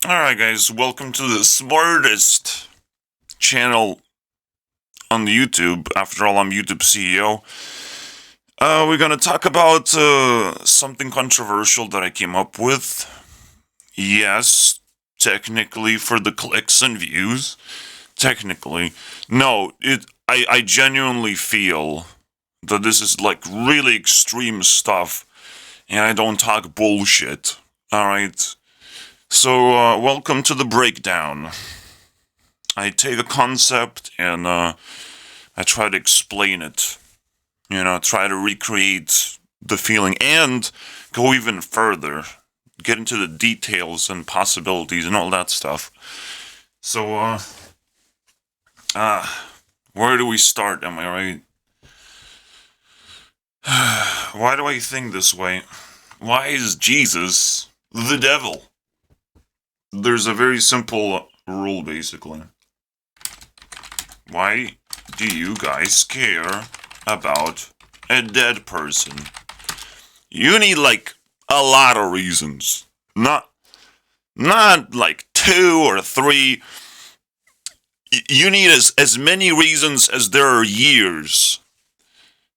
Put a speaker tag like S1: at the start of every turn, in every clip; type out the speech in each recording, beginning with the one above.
S1: Alright, guys, welcome to the smartest channel on the YouTube. After all, I'm YouTube CEO. We're gonna talk about something controversial that I came up with. Yes, technically for the clicks and views. Technically. No, I genuinely feel that this is like really extreme stuff, and I don't talk bullshit. Alright? So, welcome to the breakdown. I take a concept and I try to explain it. Try to recreate the feeling and go even further. Get into the details and possibilities and all that stuff. So, where do we start? Am I right? Why do I think this way? Why is Jesus the devil? There's a very simple rule, basically. Why do you guys care about a dead person? You need like a lot of reasons. Not like two or three. You need as many reasons as there are years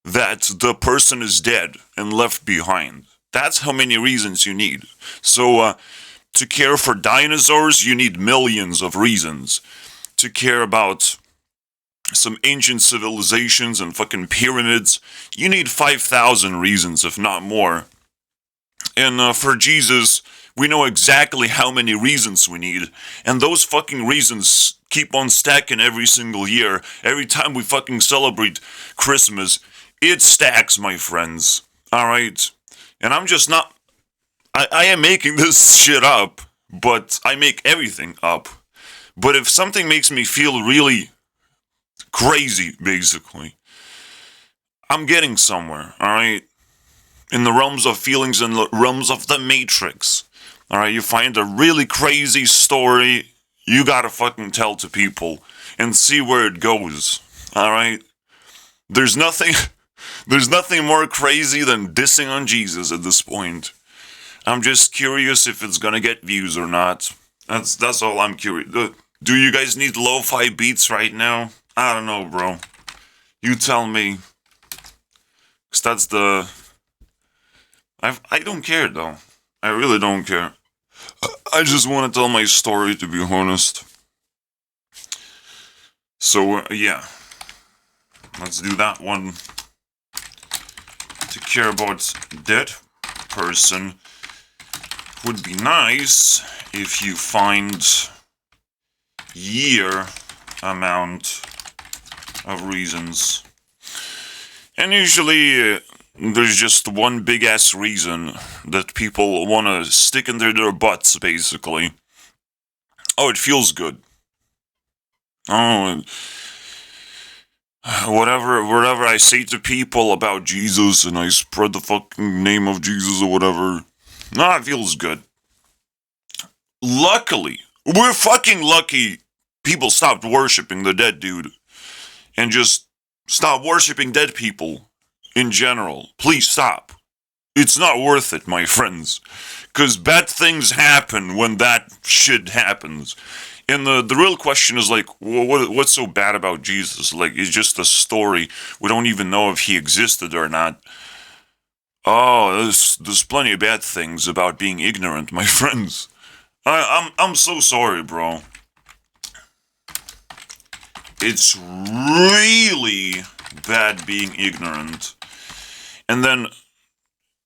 S1: that the person is dead and left behind. That's how many reasons you need. So, to care for dinosaurs, you need millions of reasons. To care about some ancient civilizations and fucking pyramids, you need 5,000 reasons, if not more. And for Jesus, we know exactly how many reasons we need, and those fucking reasons keep on stacking every single year. Every time we fucking celebrate Christmas, it stacks, my friends. Alright? And I'm just not. I am making this shit up, but I make everything up. But if something makes me feel really crazy, basically, I'm getting somewhere, alright? In the realms of feelings and the realms of the Matrix. Alright, you find a really crazy story, you gotta fucking tell to people and see where it goes. Alright? There's nothing there's nothing more crazy than dissing on Jesus at this point. I'm just curious if it's gonna get views or not. That's all I'm curious. Do you guys need lo-fi beats right now? I don't know, bro. You tell me. Cause that's the. I don't care though. I really don't care. I just want to tell my story, to be honest. So yeah, let's do that one. To care about dead person would be nice if you find year amount of reasons. And usually there's just one big ass reason that people want to stick into their butts, basically. Oh, it feels good. Oh, whatever I say to people about Jesus and I spread the fucking name of Jesus or whatever, nah, it feels good. Luckily, we're fucking lucky people stopped worshipping the dead dude and just stop worshipping dead people in general. Please stop. It's not worth it, my friends. Because bad things happen when that shit happens. And the real question is like, what's so bad about Jesus? Like, it's just a story. We don't even know if he existed or not. Oh, there's plenty of bad things about being ignorant, my friends. I'm so sorry, bro. It's really bad being ignorant. And then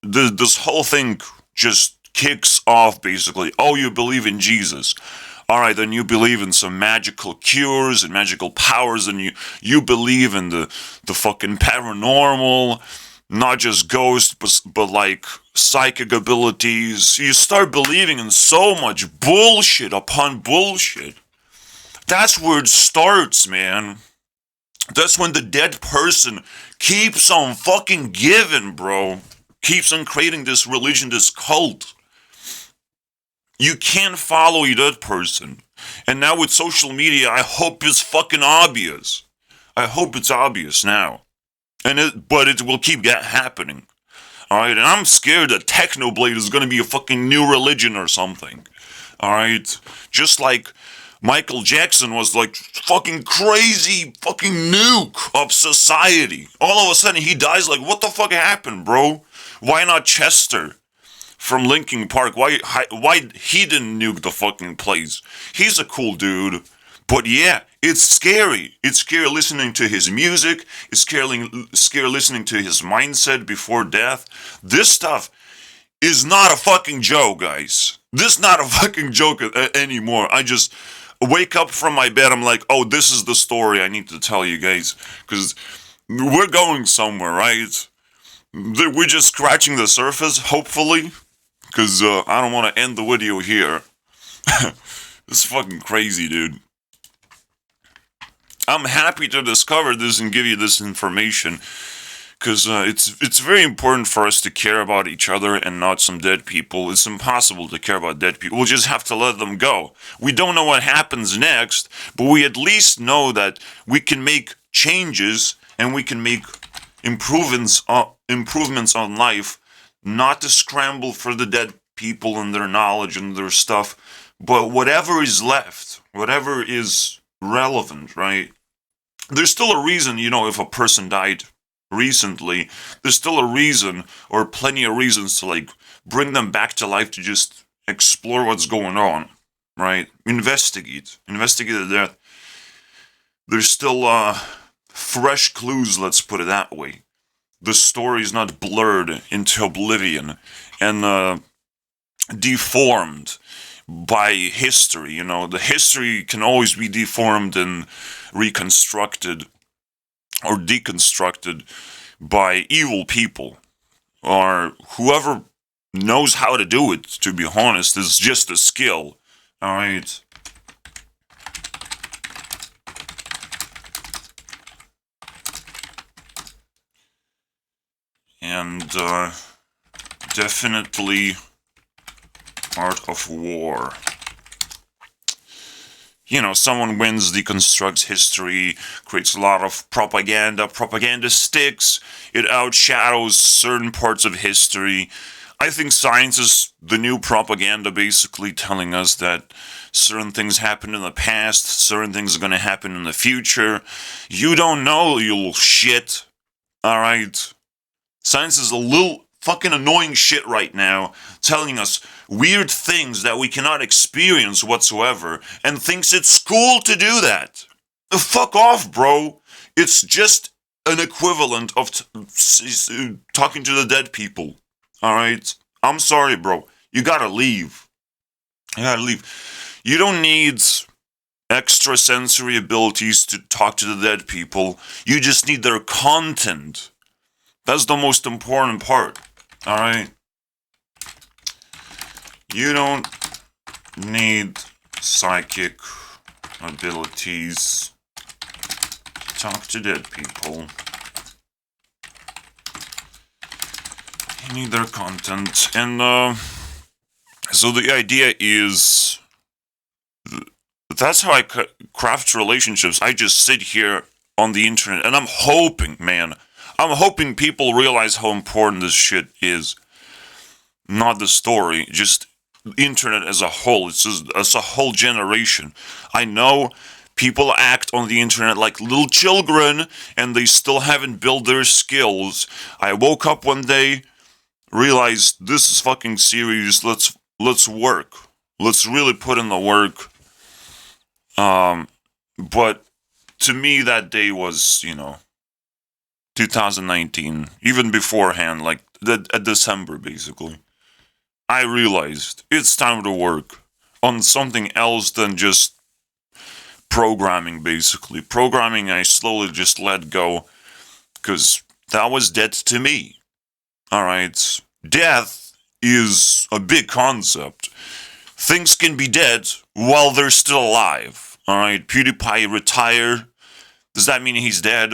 S1: this whole thing just kicks off, basically. Oh, you believe in Jesus. Alright, then you believe in some magical cures and magical powers, and you believe in the fucking paranormal, not just ghosts, but like psychic abilities. You start believing in so much bullshit upon bullshit. That's where it starts, man. That's when the dead person keeps on fucking giving, bro. Keeps on creating this religion, this cult. You can't follow your dead person. And now with social media, I hope it's fucking obvious. I hope it's obvious now. But it will keep happening. Alright, and I'm scared that Technoblade is gonna be a fucking new religion or something. Alright? Just like Michael Jackson was like fucking crazy fucking nuke of society. All of a sudden he dies, like, what the fuck happened, bro? Why not Chester from Linkin Park? Why he didn't nuke the fucking place? He's a cool dude. But yeah, it's scary. It's scary listening to his music. It's scary listening to his mindset before death. This stuff is not a fucking joke, guys. This is not a fucking joke anymore. I just wake up from my bed. I'm like, oh, this is the story I need to tell you guys. Because we're going somewhere, right? We're just scratching the surface, hopefully. Because I don't want to end the video here. This is fucking crazy, dude. I'm happy to discover this and give you this information. Because it's very important for us to care about each other and not some dead people. It's impossible to care about dead people. We'll just have to let them go. We don't know what happens next, but we at least know that we can make changes and we can make improvements on life, not to scramble for the dead people and their knowledge and their stuff, but whatever is left, whatever is relevant, right? There's still a reason, if a person died recently, there's still a reason, or plenty of reasons, to like bring them back to life, to just explore what's going on, right? Investigate the death. There's still fresh clues, let's put it that way. The story's not blurred into oblivion and deformed by history. The history can always be deformed and reconstructed or deconstructed by evil people, or whoever knows how to do it, to be honest. Is just a skill. Alright. And definitely Art of War. Someone wins, deconstructs history, creates a lot of propaganda. Propaganda sticks. It outshadows certain parts of history. I think science is the new propaganda, basically telling us that certain things happened in the past, certain things are going to happen in the future. You don't know, you little shit. Alright? Science is a little fucking annoying shit right now, telling us weird things that we cannot experience whatsoever, and thinks it's cool to do that. Fuck off, bro. It's just an equivalent of talking to the dead people. Alright? I'm sorry, bro. You gotta leave. You don't need extrasensory abilities to talk to the dead people. You just need their content. That's the most important part. Alright? You don't need psychic abilities to talk to dead people. You need their content. And, so the idea is, that's how I craft relationships. I just sit here on the internet, and I'm hoping people realize how important this shit is. Not the story, just the internet as a whole. It's a whole generation. I know people act on the internet like little children, and they still haven't built their skills. I woke up one day, realized this is fucking serious. Let's work. Let's really put in the work. But to me, that day was, 2019, even beforehand, like December, basically. I realized it's time to work on something else than just programming, basically. Programming, I slowly just let go, because that was dead to me. Alright? Death is a big concept. Things can be dead while they're still alive. Alright? PewDiePie retired. Does that mean he's dead?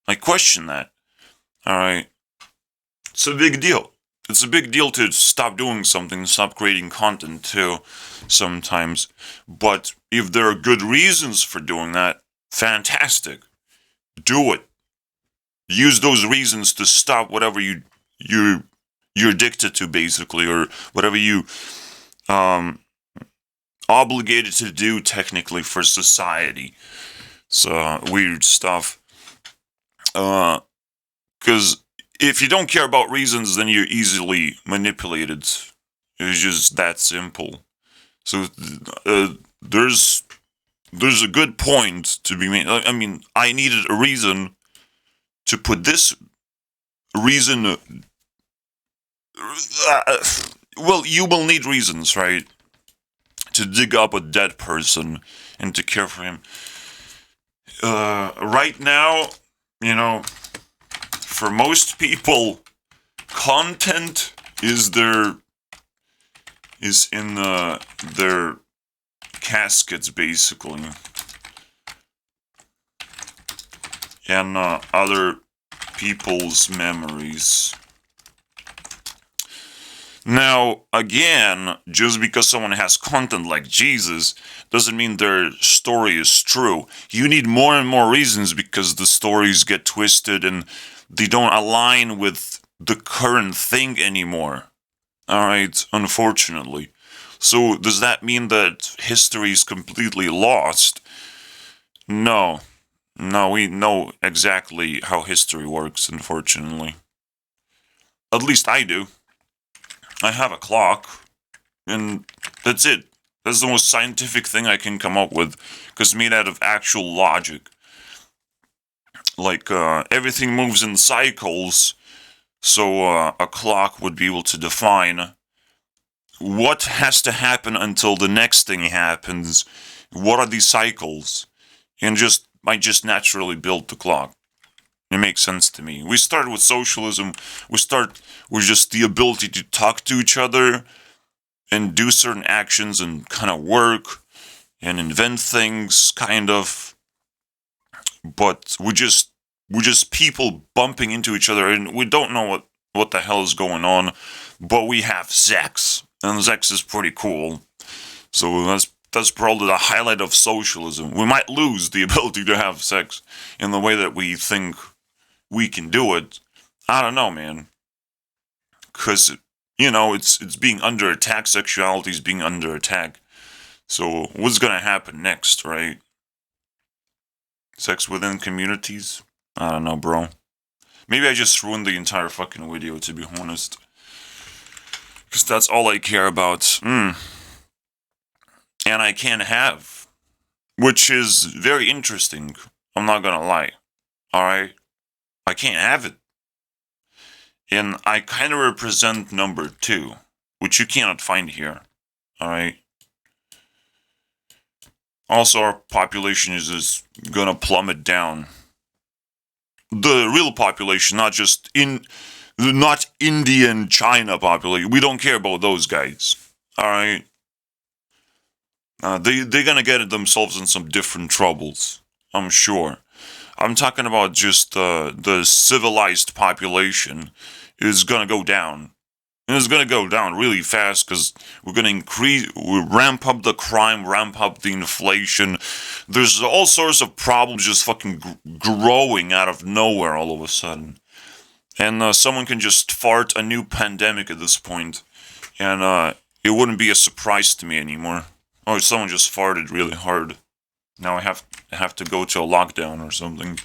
S1: I question that. Alright? It's a big deal. It's a big deal to stop doing something, stop creating content too, sometimes. But if there are good reasons for doing that, fantastic. Do it. Use those reasons to stop whatever you're addicted to, basically, or whatever you obligated to do technically for society. So weird stuff. Because if you don't care about reasons, then you're easily manipulated. It's just that simple. So there's a good point to be made. I mean, I needed a reason to put this reason. Well, you will need reasons, right? To dig up a dead person and to care for him. Right now, you know, for most people, content is in their caskets, basically, and other people's memories. Now, again, just because someone has content like Jesus doesn't mean their story is true. You need more and more reasons because the stories get twisted and they don't align with the current thing anymore. Alright, unfortunately. So, does that mean that history is completely lost? No. No, we know exactly how history works, unfortunately. At least I do. I have a clock, and that's it. That's the most scientific thing I can come up with, because it's made out of actual logic. Like, everything moves in cycles, so a clock would be able to define what has to happen until the next thing happens. What are these cycles? And I just naturally built the clock. It makes sense to me. We start with socialism. We start with just the ability to talk to each other and do certain actions and kind of work and invent things, kind of. But we're just people bumping into each other, and we don't know what the hell is going on. But we have sex, and sex is pretty cool. So that's probably the highlight of socialism. We might lose the ability to have sex in the way that we think we can do it. I don't know, man. Because, it's being under attack. Sexuality is being under attack. So what's going to happen next, right? Sex within communities? I don't know, bro. Maybe I just ruined the entire fucking video, to be honest. Because that's all I care about. And I can't have. Which is very interesting. I'm not gonna lie. Alright? I can't have it. And I kind of represent number 2, which you cannot find here. Alright? Also, our population is just gonna plummet down. The real population, not Indian China population. We don't care about those guys. Alright? They're gonna get themselves in some different troubles. I'm sure. I'm talking about just the civilized population is gonna go down. And it's gonna go down really fast because we're gonna ramp up the crime, ramp up the inflation. There's all sorts of problems just fucking growing out of nowhere all of a sudden. And someone can just fart a new pandemic at this point, and it wouldn't be a surprise to me anymore. Oh, someone just farted really hard. Now I have to go to a lockdown or something.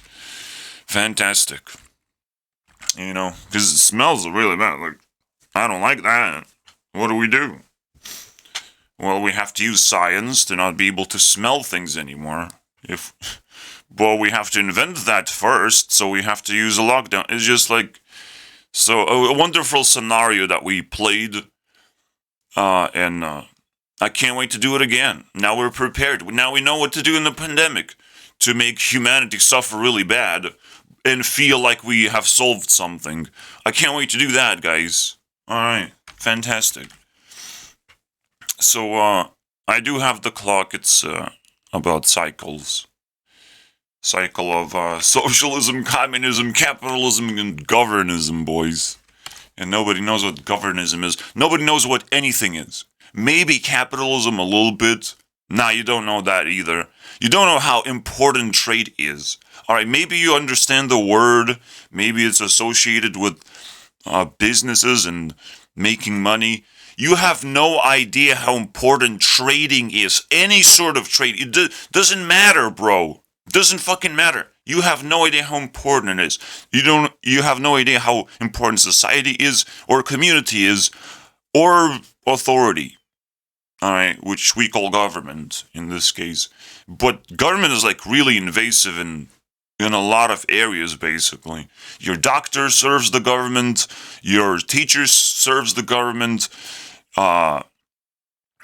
S1: Fantastic. Because it smells really bad. Like, I don't like that. What do we do? Well, we have to use science to not be able to smell things anymore. Well, we have to invent that first, so we have to use a lockdown. It's just like, so a wonderful scenario that we played, and I can't wait to do it again. Now we're prepared. Now we know what to do in the pandemic to make humanity suffer really bad and feel like we have solved something. I can't wait to do that, guys. Alright, fantastic. So, I do have the clock. It's about cycles. Cycle of socialism, communism, capitalism, and governism, boys. And nobody knows what governism is. Nobody knows what anything is. Maybe capitalism a little bit. Nah, you don't know that either. You don't know how important trade is. Alright, maybe you understand the word. Maybe it's associated with businesses and making money. You have no idea how important trading is. Any sort of trade. It doesn't matter, bro. Doesn't fucking matter. You have no idea how important it is. You have no idea how important society is, or community is, or authority. Alright, which we call government in this case. But government is like really invasive in a lot of areas, basically. Your doctor serves the government, your teacher serves the government.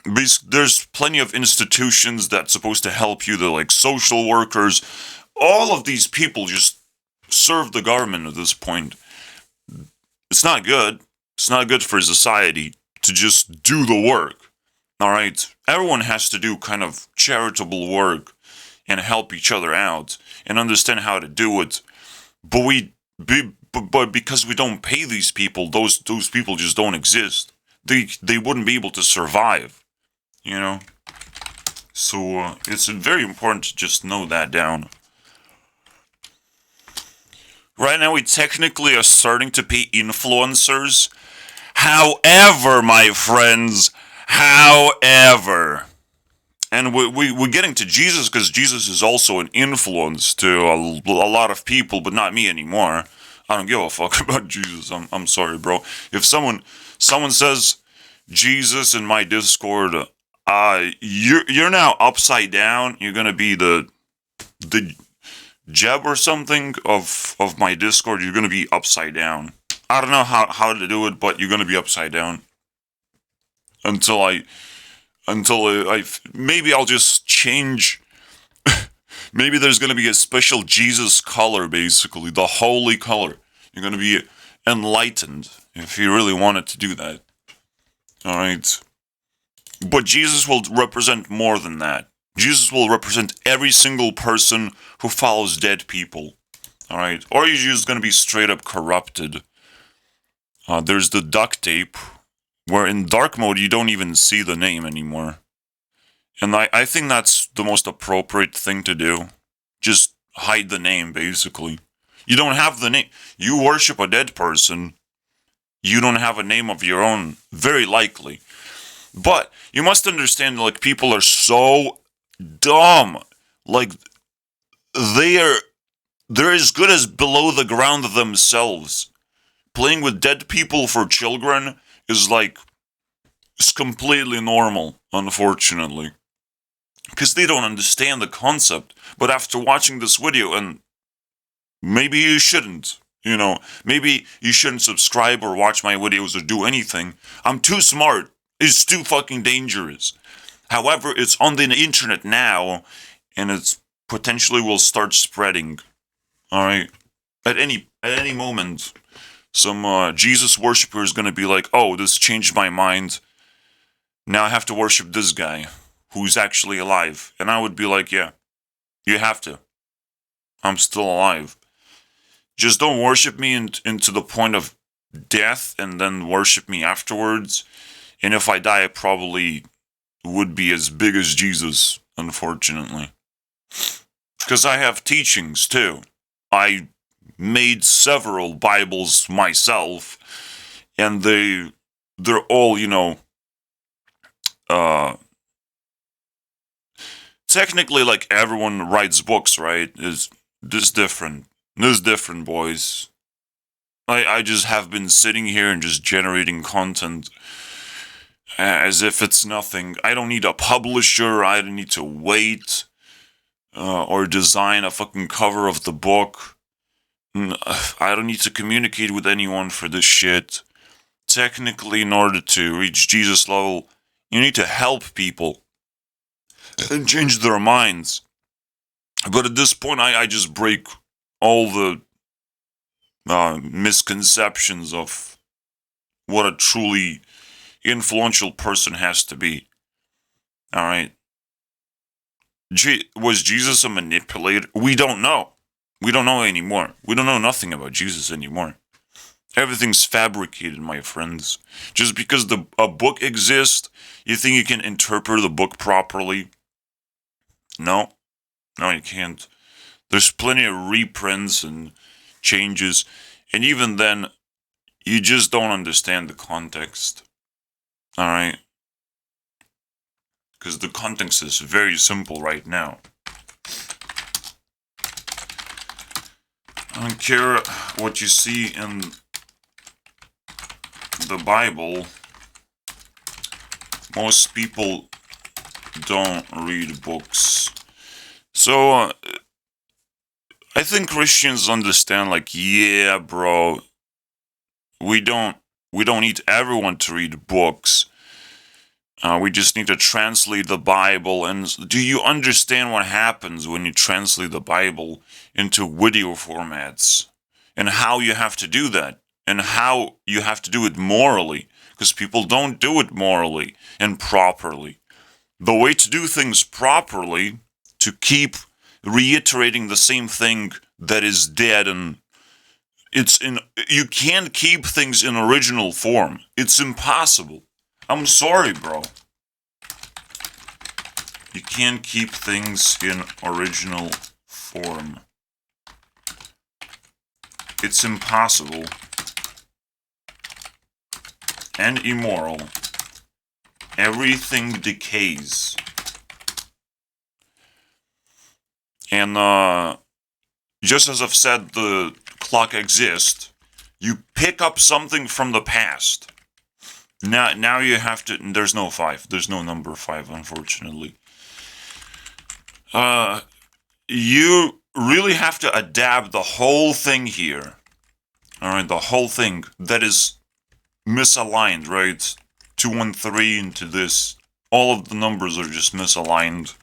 S1: There's plenty of institutions that's supposed to help you, the like social workers. All of these people just serve the government at this point. It's not good. It's not good for society to just do the work. All right, everyone has to do kind of charitable work and help each other out and understand how to do it. But because we don't pay these people, those people just don't exist. They wouldn't be able to survive, you know. So it's very important to just know that down. Right now, we technically are starting to pay influencers. However, my friends. However, and we're getting to Jesus because Jesus is also an influence to a lot of people, but not me anymore. I don't give a fuck about Jesus. I'm sorry, bro. If someone says Jesus in my Discord, you're now upside down. You're gonna be the Jeb or something of my Discord. You're gonna be upside down. I don't know how to do it, but you're gonna be upside down. Until I maybe I'll just change. Maybe there's gonna be a special Jesus color, basically the holy color. You're gonna be enlightened if you really wanted to do that. All right, but Jesus will represent more than that. Jesus will represent every single person who follows dead people. All right, or you're just gonna be straight up corrupted. There's the duct tape, where in dark mode you don't even see the name anymore. And I think that's the most appropriate thing to do. Just hide the name, basically. You don't have the name. You worship a dead person. You don't have a name of your own, very likely. But you must understand, like, people are so dumb. Like, they're as good as below the ground themselves. Playing with dead people for children is like, it's completely normal, unfortunately. Because they don't understand the concept. But after watching this video, and maybe you shouldn't, maybe you shouldn't subscribe or watch my videos or do anything. I'm too smart. It's too fucking dangerous. However, it's on the internet now, and it's potentially will start spreading. Alright? At any moment, some Jesus worshiper is gonna be like, oh, this changed my mind. Now I have to worship this guy who's actually alive. And I would be like, yeah, you have to. I'm still alive. Just don't worship me into the point of death and then worship me afterwards. And if I die, I probably would be as big as Jesus, unfortunately. Because I have teachings too. I made several Bibles myself, and they're all, technically, like, everyone writes books, right? Is this different? This is different, boys. I just have been sitting here and just generating content as if it's nothing. I don't need a publisher. I don't need to wait or design a fucking cover of the book. I don't need to communicate with anyone for this shit. Technically, in order to reach Jesus level, you need to help people and change their minds. But at this point, I just break all the misconceptions of what a truly influential person has to be. Alright? Was Jesus a manipulator? We don't know. We don't know anymore. We don't know nothing about Jesus anymore. Everything's fabricated, my friends. Just because a book exists, you think you can interpret the book properly? No, you can't. There's plenty of reprints and changes, and even then, you just don't understand the context. Alright? Because the context is very simple right now. I don't care what you see in the Bible. Most people don't read books. So, I think Christians understand, like, yeah, bro, we don't need everyone to read books. We just need to translate the Bible. And do you understand what happens when you translate the Bible into video formats? And how you have to do that? And how you have to do it morally? Because people don't do it morally and properly. The way to do things properly, to keep reiterating the same thing that is dead, and you can't keep things in original form. It's impossible. I'm sorry, bro. You can't keep things in original form. It's impossible. And immoral. Everything decays. And, just as I've said, the clock exists. You pick up something from the past. Now you have to. There's no 5. There's no number 5, unfortunately. You really have to adapt the whole thing here. Alright, the whole thing that is misaligned, right? 2 and 3 into this. All of the numbers are just misaligned.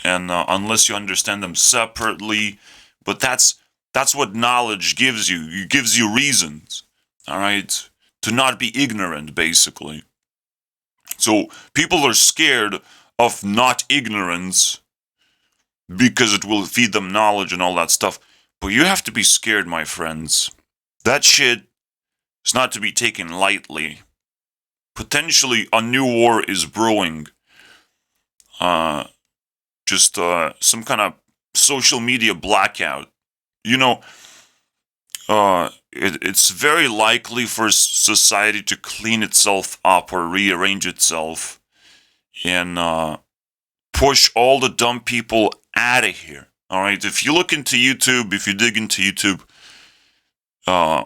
S1: And unless you understand them separately, but that's what knowledge gives you. It gives you reasons, alright? To not be ignorant, basically. So people are scared of not ignorance because it will feed them knowledge and all that stuff. But you have to be scared, my friends. That shit is not to be taken lightly. Potentially a new war is brewing. Just some kind of social media blackout. You know, it's very likely for society to clean itself up or rearrange itself and push all the dumb people out of here. Alright, if you look into YouTube, if you dig into YouTube,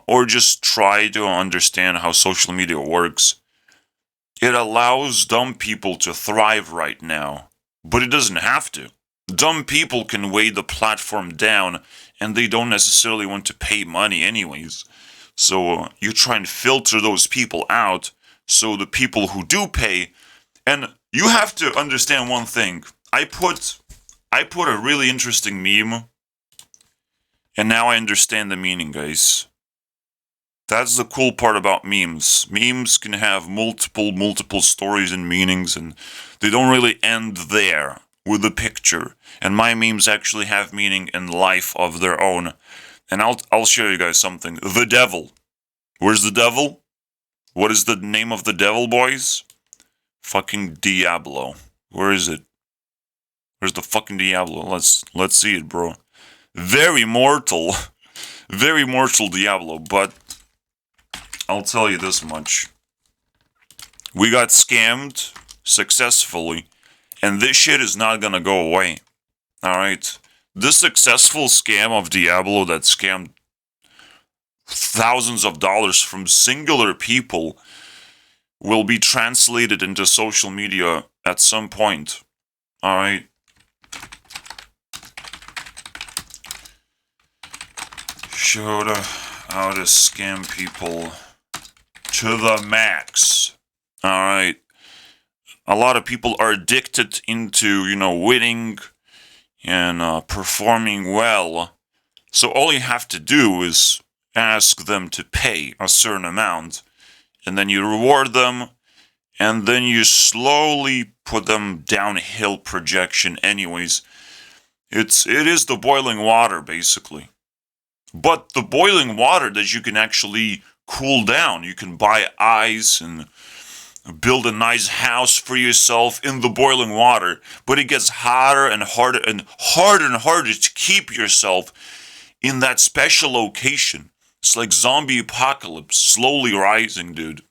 S1: or just try to understand how social media works, it allows dumb people to thrive right now. But it doesn't have to. Dumb people can weigh the platform down, and they don't necessarily want to pay money anyways. So you try and filter those people out, so the people who do pay, and you have to understand one thing. I put a really interesting meme, and now I understand the meaning, guys. That's the cool part about memes. Memes can have multiple stories and meanings, and they don't really end there with the picture. And my memes actually have meaning in life of their own. And I'll show you guys something. The devil. Where's the devil? What is the name of the devil, boys? Fucking Diablo. Where is it? Where's the fucking Diablo? Let's see it, bro. Very mortal. Very mortal Diablo, but I'll tell you this much. We got scammed successfully, and this shit is not gonna go away. Alright? This successful scam of Diablo that scammed thousands of dollars from singular people will be translated into social media at some point. Alright? Showed how to scam people to the max. Alright. A lot of people are addicted into, winning and performing well. So all you have to do is ask them to pay a certain amount, and then you reward them, and then you slowly put them downhill projection anyways. It is the boiling water, basically. But the boiling water that you can actually cool down. You can buy ice and build a nice house for yourself in the boiling water. But it gets hotter and harder and harder to keep yourself in that special location. It's like zombie apocalypse slowly rising, dude.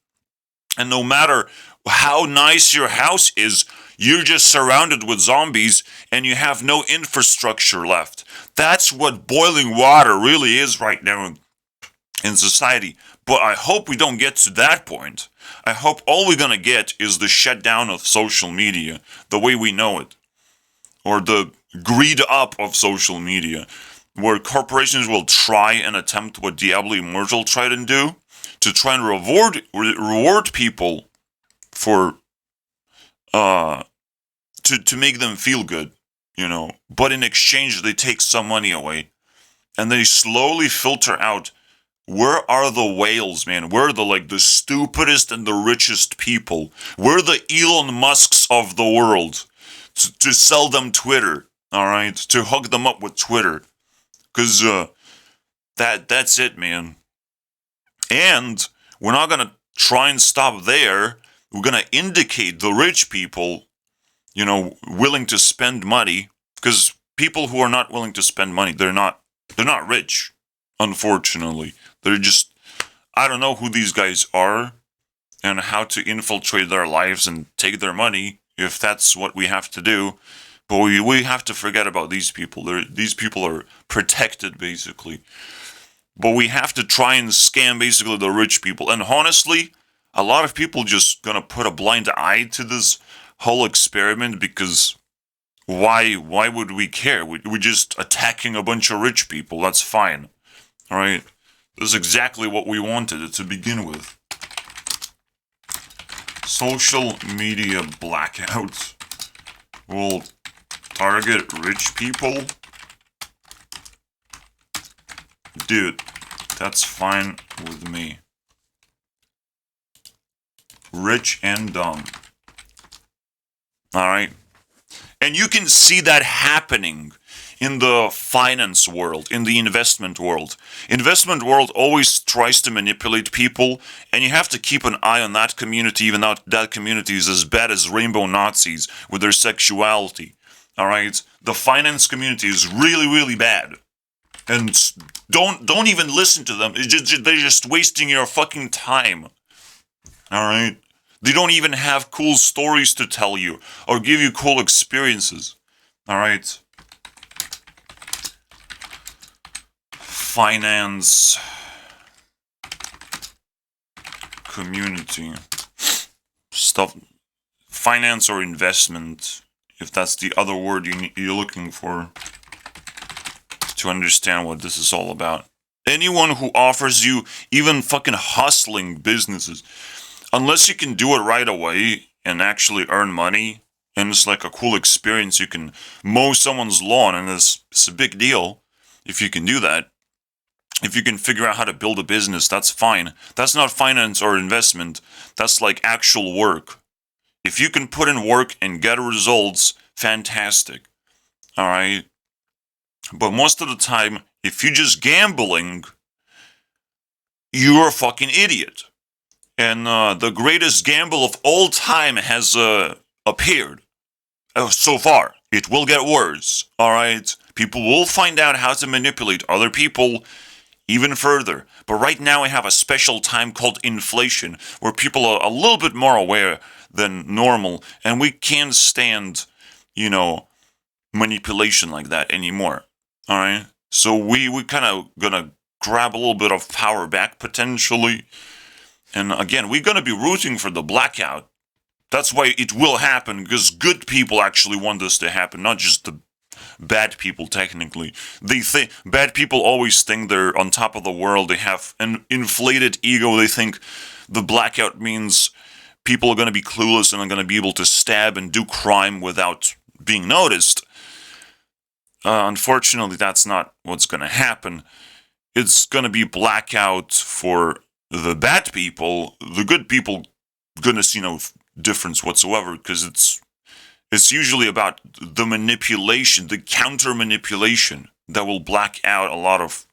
S1: And no matter how nice your house is, you're just surrounded with zombies and you have no infrastructure left. That's what boiling water really is right now in society. But I hope we don't get to that point. I hope all we're gonna get is the shutdown of social media, the way we know it, or the greed up of social media, where corporations will try and attempt what Diablo Immortal tried and do, to try and reward people for to make them feel good, But in exchange, they take some money away, and they slowly filter out. Where are the whales, man? Where are the stupidest and the richest people? Where are the Elon Musks of the world to sell them Twitter? All right, to hook them up with Twitter, because that's it, man. And we're not gonna try and stop there. We're gonna indicate the rich people, willing to spend money, because people who are not willing to spend money, they're not rich, unfortunately. They're just, I don't know who these guys are and how to infiltrate their lives and take their money, if that's what we have to do. But we have to forget about these people. These people are protected, basically. But we have to try and scam, basically, the rich people. And honestly, a lot of people just gonna put a blind eye to this whole experiment, because why would we care? We're just attacking a bunch of rich people. That's fine. All right? This is exactly what we wanted to begin with. Social media blackouts will target rich people. Dude, that's fine with me. Rich and dumb. Alright? And you can see that happening in the finance world, in the investment world. Investment world always tries to manipulate people, and you have to keep an eye on that community, even though that community is as bad as rainbow Nazis with their sexuality. Alright? The finance community is really, really bad. And don't even listen to them. They're just wasting your fucking time. Alright? They don't even have cool stories to tell you or give you cool experiences. Alright? Finance community stuff. Finance or investment, if that's the other word you're looking for to understand what this is all about. Anyone who offers you even fucking hustling businesses, unless you can do it right away and actually earn money, and it's like a cool experience, you can mow someone's lawn, and it's a big deal if you can do that. If you can figure out how to build a business, that's fine. That's not finance or investment. That's like actual work. If you can put in work and get results, fantastic. Alright? But most of the time, if you're just gambling, you're a fucking idiot. And the greatest gamble of all time has appeared. So far. It will get worse. Alright? People will find out how to manipulate other people even further. But right now I have a special time called inflation, where people are a little bit more aware than normal, and we can't stand, manipulation like that anymore. Alright? So we kind of gonna grab a little bit of power back, potentially. And again, we're gonna be rooting for the blackout. That's why it will happen, because good people actually want this to happen, not just the bad people, technically. They think bad people always think they're on top of the world. They have an inflated ego. They think the blackout means people are going to be clueless and are going to be able to stab and do crime without being noticed. Unfortunately, that's not what's going to happen. It's going to be blackout for the bad people. The good people going to see no difference whatsoever, because it's usually about the manipulation, the counter manipulation that will black out a lot of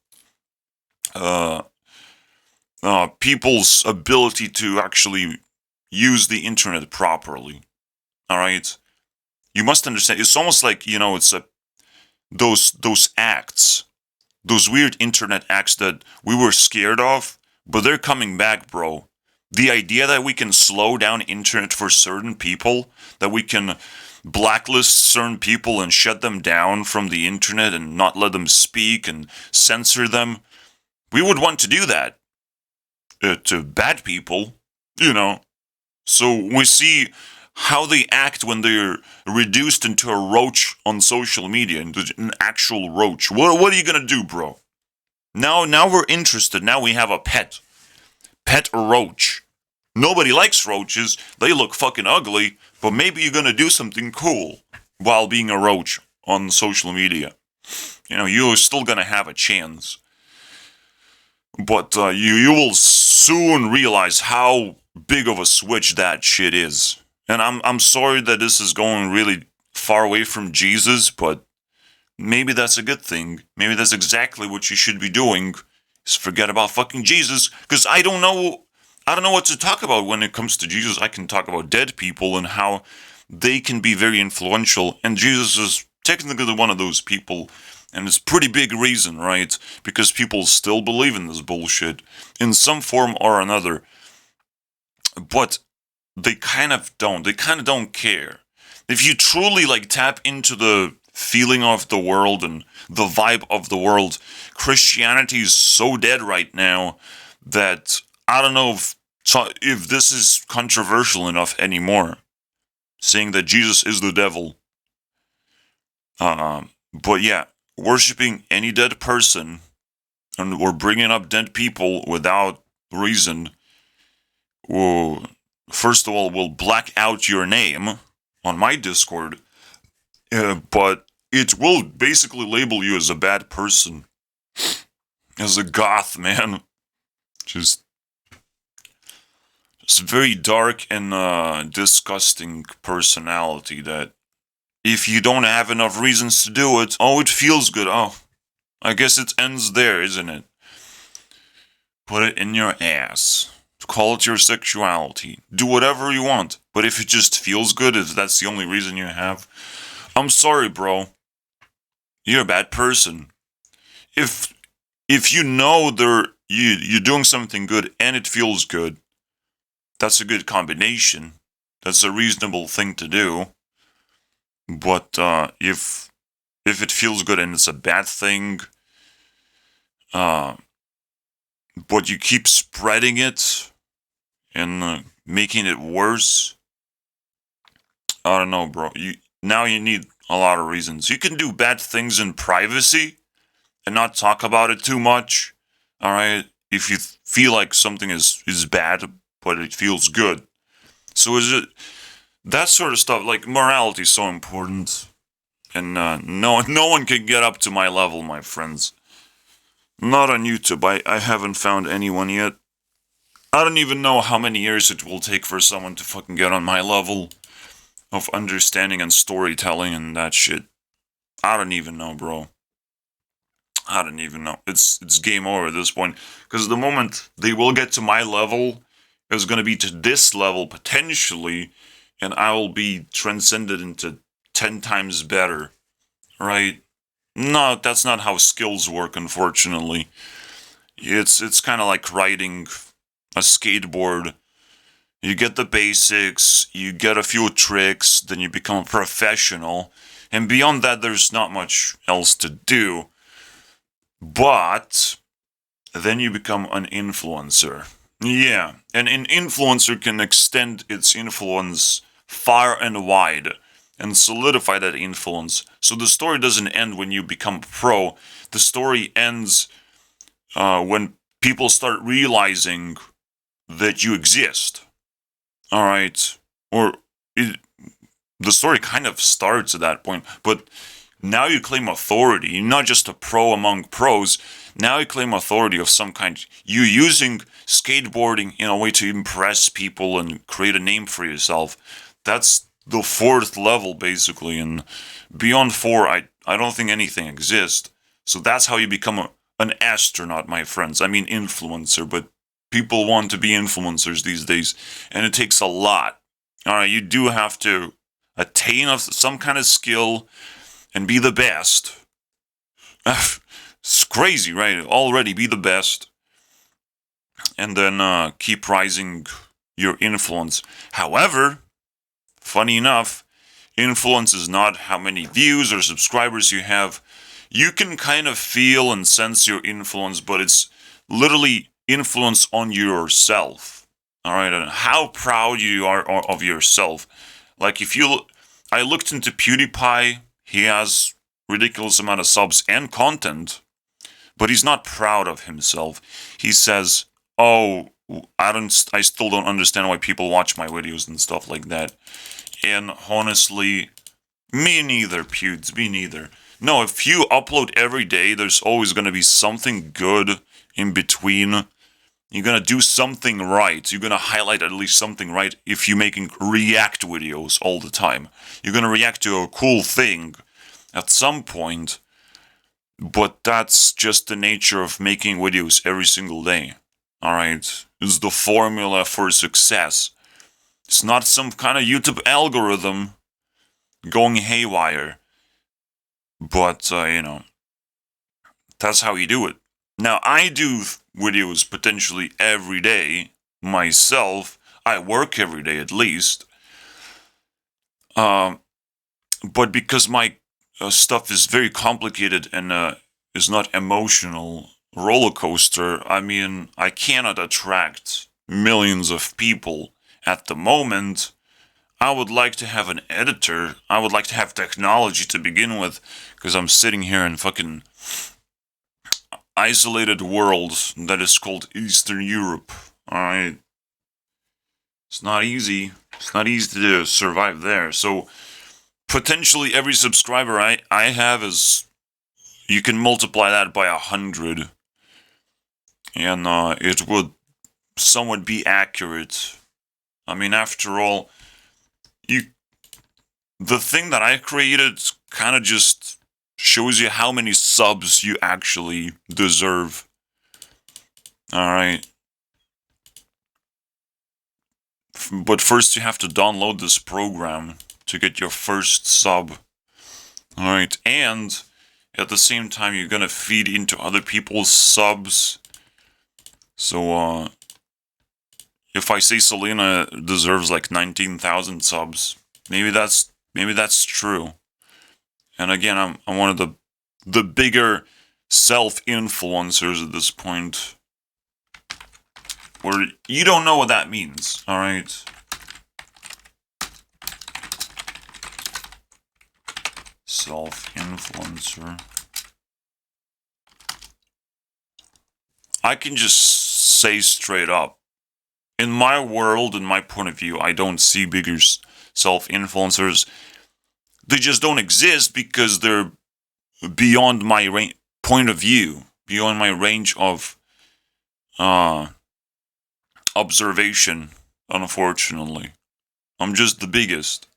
S1: people's ability to actually use the internet properly. All right, you must understand. It's almost like it's those acts, those weird internet acts that we were scared of, but they're coming back, bro. The idea that we can slow down internet for certain people, that we can blacklist certain people and shut them down from the internet and not let them speak and censor them, we would want to do that to bad people, you know. So we see how they act when they're reduced into a roach on social media, into an actual roach. What are you gonna do, bro? Now we're interested. Now we have a pet roach. Nobody likes roaches. They look fucking ugly. But maybe you're gonna do something cool while being a roach on social media. You know, you're still gonna have a chance. But you will soon realize how big of a switch that shit is. And I'm sorry that this is going really far away from Jesus, but maybe that's a good thing. Maybe that's exactly what you should be doing. Is forget about fucking Jesus, because I don't know what to talk about when it comes to Jesus. I can talk about dead people and how they can be very influential, and Jesus is technically one of those people. And it's a pretty big reason, right? Because people still believe in this bullshit in some form or another. But they kind of don't. They kind of don't care. If you truly like tap into the feeling of the world and the vibe of the world, Christianity is so dead right now that I don't know if this is controversial enough anymore. Saying that Jesus is the devil. But yeah, worshipping any dead person and or bringing up dead people without reason will, first of all, will black out your name on my Discord, but it will basically label you as a bad person, as a goth, man. Just very dark and disgusting personality that if you don't have enough reasons to do it, oh, it feels good. Oh, I guess it ends there, isn't it? Put it in your ass. Call it your sexuality. Do whatever you want. But if it just feels good, if that's the only reason you have, I'm sorry, bro. You're a bad person. If you know you're doing something good and it feels good, that's a good combination. That's a reasonable thing to do. But if it feels good and it's a bad thing, but you keep spreading it and making it worse, I don't know, bro. Now you need a lot of reasons. You can do bad things in privacy and not talk about it too much. All right, if you feel like something is bad, but it feels good. So is it that sort of stuff? Like morality is so important, and no one can get up to my level, my friends. Not on YouTube. I haven't found anyone yet. I don't even know how many years it will take for someone to fucking get on my level of understanding and storytelling and that shit. I don't even know, bro. I don't even know. It's game over at this point. Because the moment they will get to my level, it's going to be to this level potentially, and I will be transcended into 10 times better. Right? No, that's not how skills work, unfortunately. It's kind of like riding a skateboard. You get the basics, you get a few tricks, then you become a professional, and beyond that, there's not much else to do. But then you become an influencer. Yeah, and an influencer can extend its influence far and wide and solidify that influence. So the story doesn't end when you become pro. The story ends when people start realizing that you exist. All right, the story kind of starts at that point, but now you claim authority. You're not just a pro among pros. Now you claim authority of some kind. You're using skateboarding in a way to impress people and create a name for yourself. That's the fourth level, basically. And beyond 4, I don't think anything exists. So that's how you become an astronaut, my friends. I mean influencer, but people want to be influencers these days. And it takes a lot. All right, you do have to attain some kind of skill and be the best. It's crazy, right? Already be the best. and then keep rising your influence. However, funny enough, influence is not how many views or subscribers you have. You can kind of feel and sense your influence, but it's literally influence on yourself. All right, and how proud you are of yourself. Like I looked into PewDiePie. He has ridiculous amount of subs and content, but he's not proud of himself. He says, "Oh, I still don't understand why people watch my videos and stuff like that." And honestly, me neither, Pewds, me neither. No, if you upload every day, there's always going to be something good in between. You're going to do something right. You're going to highlight at least something right if you're making react videos all the time. You're going to react to a cool thing at some point, but that's just the nature of making videos every single day. Alright? It's the formula for success. It's not some kind of YouTube algorithm going haywire. But, that's how you do it. Now, I do videos potentially every day myself. I work every day at least. But because my stuff is very complicated and is not emotional roller coaster, I mean, I cannot attract millions of people at the moment. I would like to have an editor. I would like to have technology to begin with, because I'm sitting here in fucking isolated world that is called Eastern Europe. Alright? It's not easy. It's not easy to survive there. So, potentially every subscriber I have is, you can multiply that by 100. And it would somewhat be accurate. I mean, after all, the thing that I created kind of just shows you how many subs you actually deserve. Alright. But first you have to download this program to get your first sub. Alright, and at the same time you're gonna feed into other people's subs. So, if I say Selena deserves like 19,000 subs, maybe that's true. And again, I'm one of the bigger self-influencers at this point. Where you don't know what that means, alright? Self-influencer. I can just say straight up, in my world, in my point of view, I don't see bigger self-influencers. They just don't exist because they're beyond my point of view, beyond my range of observation, unfortunately. I'm just the biggest.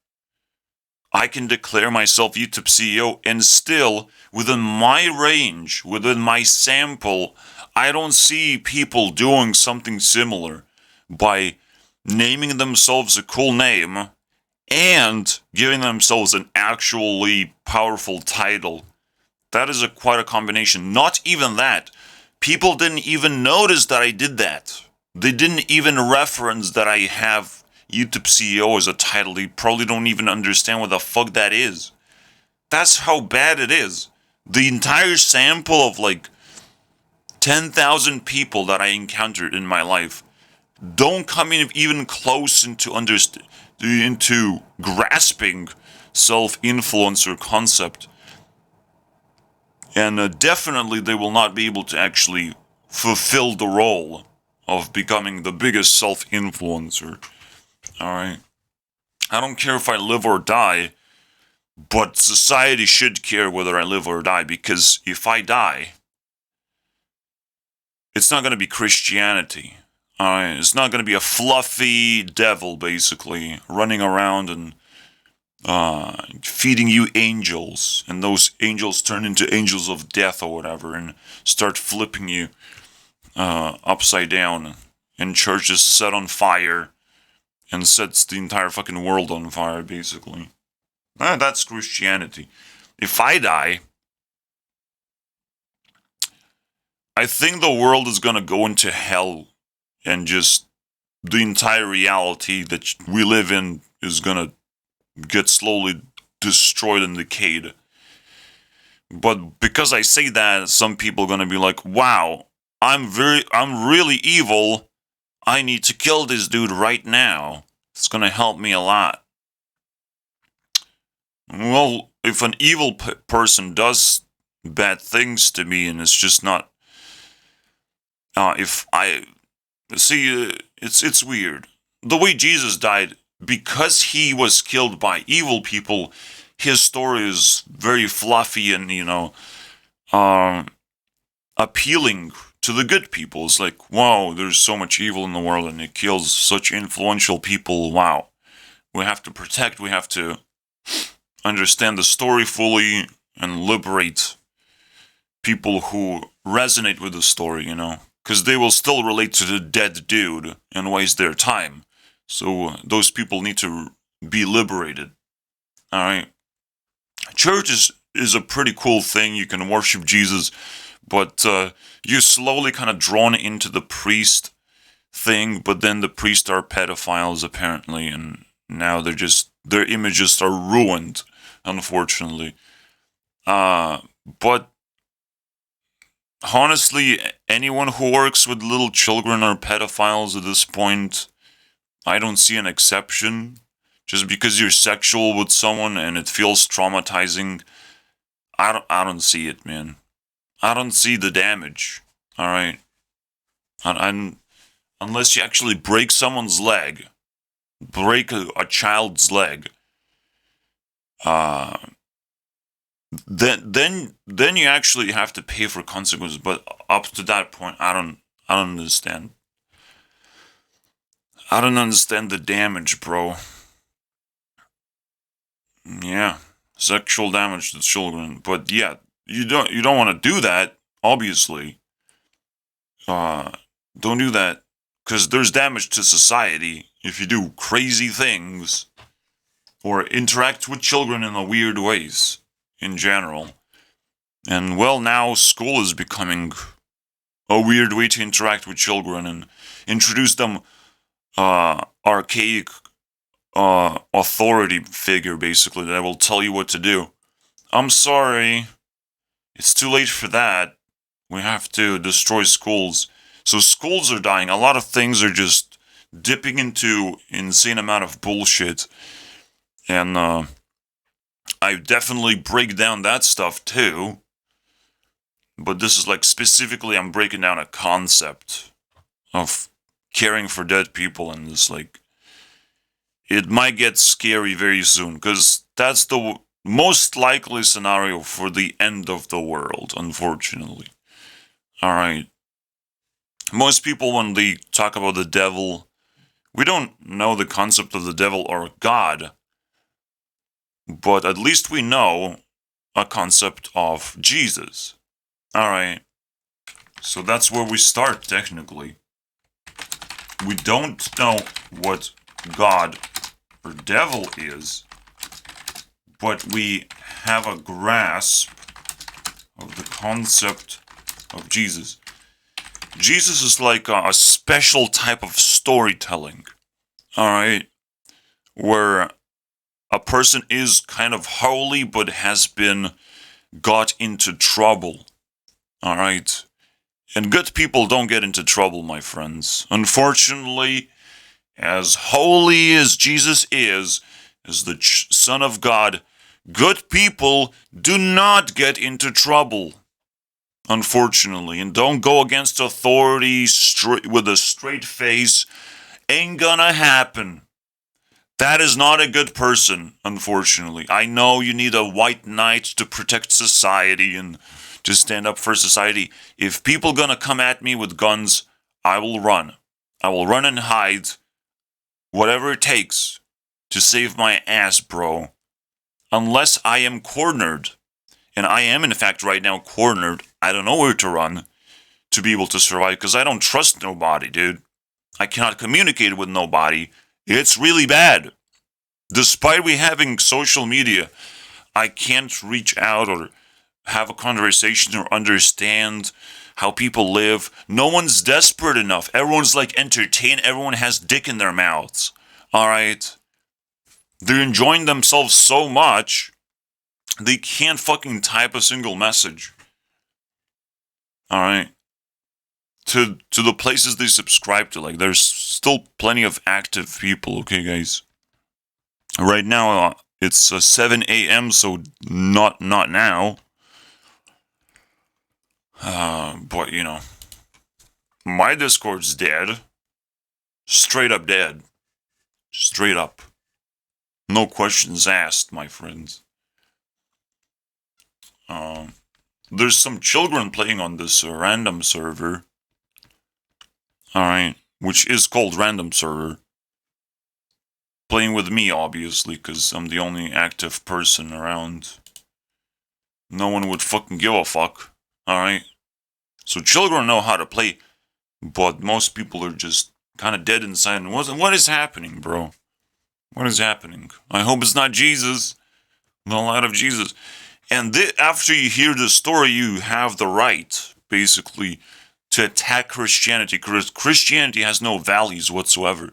S1: I can declare myself YouTube CEO, and still, within my range, within my sample, I don't see people doing something similar by naming themselves a cool name and giving themselves an actually powerful title. That is quite a combination. Not even that. People didn't even notice that I did that. They didn't even reference that I have YouTube CEO as a title. They probably don't even understand what the fuck that is. That's how bad it is. The entire sample of like 10,000 people that I encountered in my life don't come in even close into grasping self-influencer concept. And definitely they will not be able to actually fulfill the role of becoming the biggest self-influencer. Alright? I don't care if I live or die, but society should care whether I live or die, because if I die, it's not going to be Christianity. Alright? It's not going to be a fluffy devil, basically, running around and feeding you angels, and those angels turn into angels of death or whatever, and start flipping you upside down, and churches set on fire, and sets the entire fucking world on fire, basically. That's Christianity. If I die, I think the world is gonna go into hell and just the entire reality that we live in is gonna get slowly destroyed and decayed. But because I say that, some people are gonna be like, wow, I'm really evil. I need to kill this dude right now. It's gonna help me a lot. Well, if an evil person does bad things to me and it's just not, if I see, it's weird. The way Jesus died, because he was killed by evil people, his story is very fluffy and um, appealing to the good people. It's like, wow, there's so much evil in the world and it kills such influential people. Wow, we have to protect. We have to understand the story fully and liberate people who resonate with the story, because they will still relate to the dead dude and waste their time. So those people need to be liberated. All right. Church is a pretty cool thing. You can worship Jesus, but you're slowly kind of drawn into the priest thing. But then the priests are pedophiles apparently, and now their images are ruined, unfortunately. But honestly, anyone who works with little children are pedophiles at this point. I don't see an exception. Just because you're sexual with someone and it feels traumatizing, I don't see it, man. I don't see the damage. All right, unless you actually break someone's leg, break a child's leg, uh, then you actually have to pay for consequences. But up to that point, I don't understand. I don't understand the damage, bro. Yeah, sexual damage to children. But yeah, you don't want to do that. Obviously, don't do that because there's damage to society if you do crazy things or interact with children in a weird ways in general. And well, now school is becoming a weird way to interact with children and introduce them archaic authority figure, basically, that will tell you what to do. I'm sorry, it's too late for that. We have to destroy schools. So schools are dying. A lot of things are just dipping into insane amount of bullshit. And I definitely break down that stuff too. But this is like specifically I'm breaking down a concept of caring for dead people, and it's like it might get scary very soon because that's the most likely scenario for the end of the world, unfortunately. Alright. Most people, when they talk about the devil, we don't know the concept of the devil or God, but at least we know a concept of Jesus. Alright. So that's where we start, technically. We don't know what God or devil is, but we have a grasp of the concept of Jesus. Jesus is like a special type of storytelling, alright, where a person is kind of holy but has been got into trouble, alright? And good people don't get into trouble, my friends. Unfortunately, as holy as Jesus is, as the Son of God, good people do not get into trouble. Unfortunately, and don't go against authority with a straight face. Ain't gonna happen. That is not a good person, unfortunately. I know you need a white knight to protect society and to stand up for society. If people gonna come at me with guns, I will run. I will run and hide. Whatever it takes to save my ass, bro. Unless I am cornered. And I am, in fact, right now cornered. I don't know where to run to be able to survive because I don't trust nobody, dude. I cannot communicate with nobody. It's really bad. Despite we having social media, I can't reach out or have a conversation or understand how people live. No one's desperate enough. Everyone's like entertained. Everyone has dick in their mouths. All right? They're enjoying themselves so much, they can't fucking type a single message. All right? To the places they subscribe to. Like, there's still plenty of active people, okay, guys? Right now, it's 7 a.m., so not now. But, you know, my Discord's dead. Straight up dead. Straight up. No questions asked, my friends. There's some children playing on this random server. Alright, which is called random server. Playing with me, obviously, because I'm the only active person around. No one would fucking give a fuck. Alright? So children know how to play, but most people are just kind of dead inside. What is happening, bro? What is happening? I hope it's not Jesus. The light of Jesus. And after you hear the story, you have the right, basically, to attack Christianity. Because Christianity has no values whatsoever.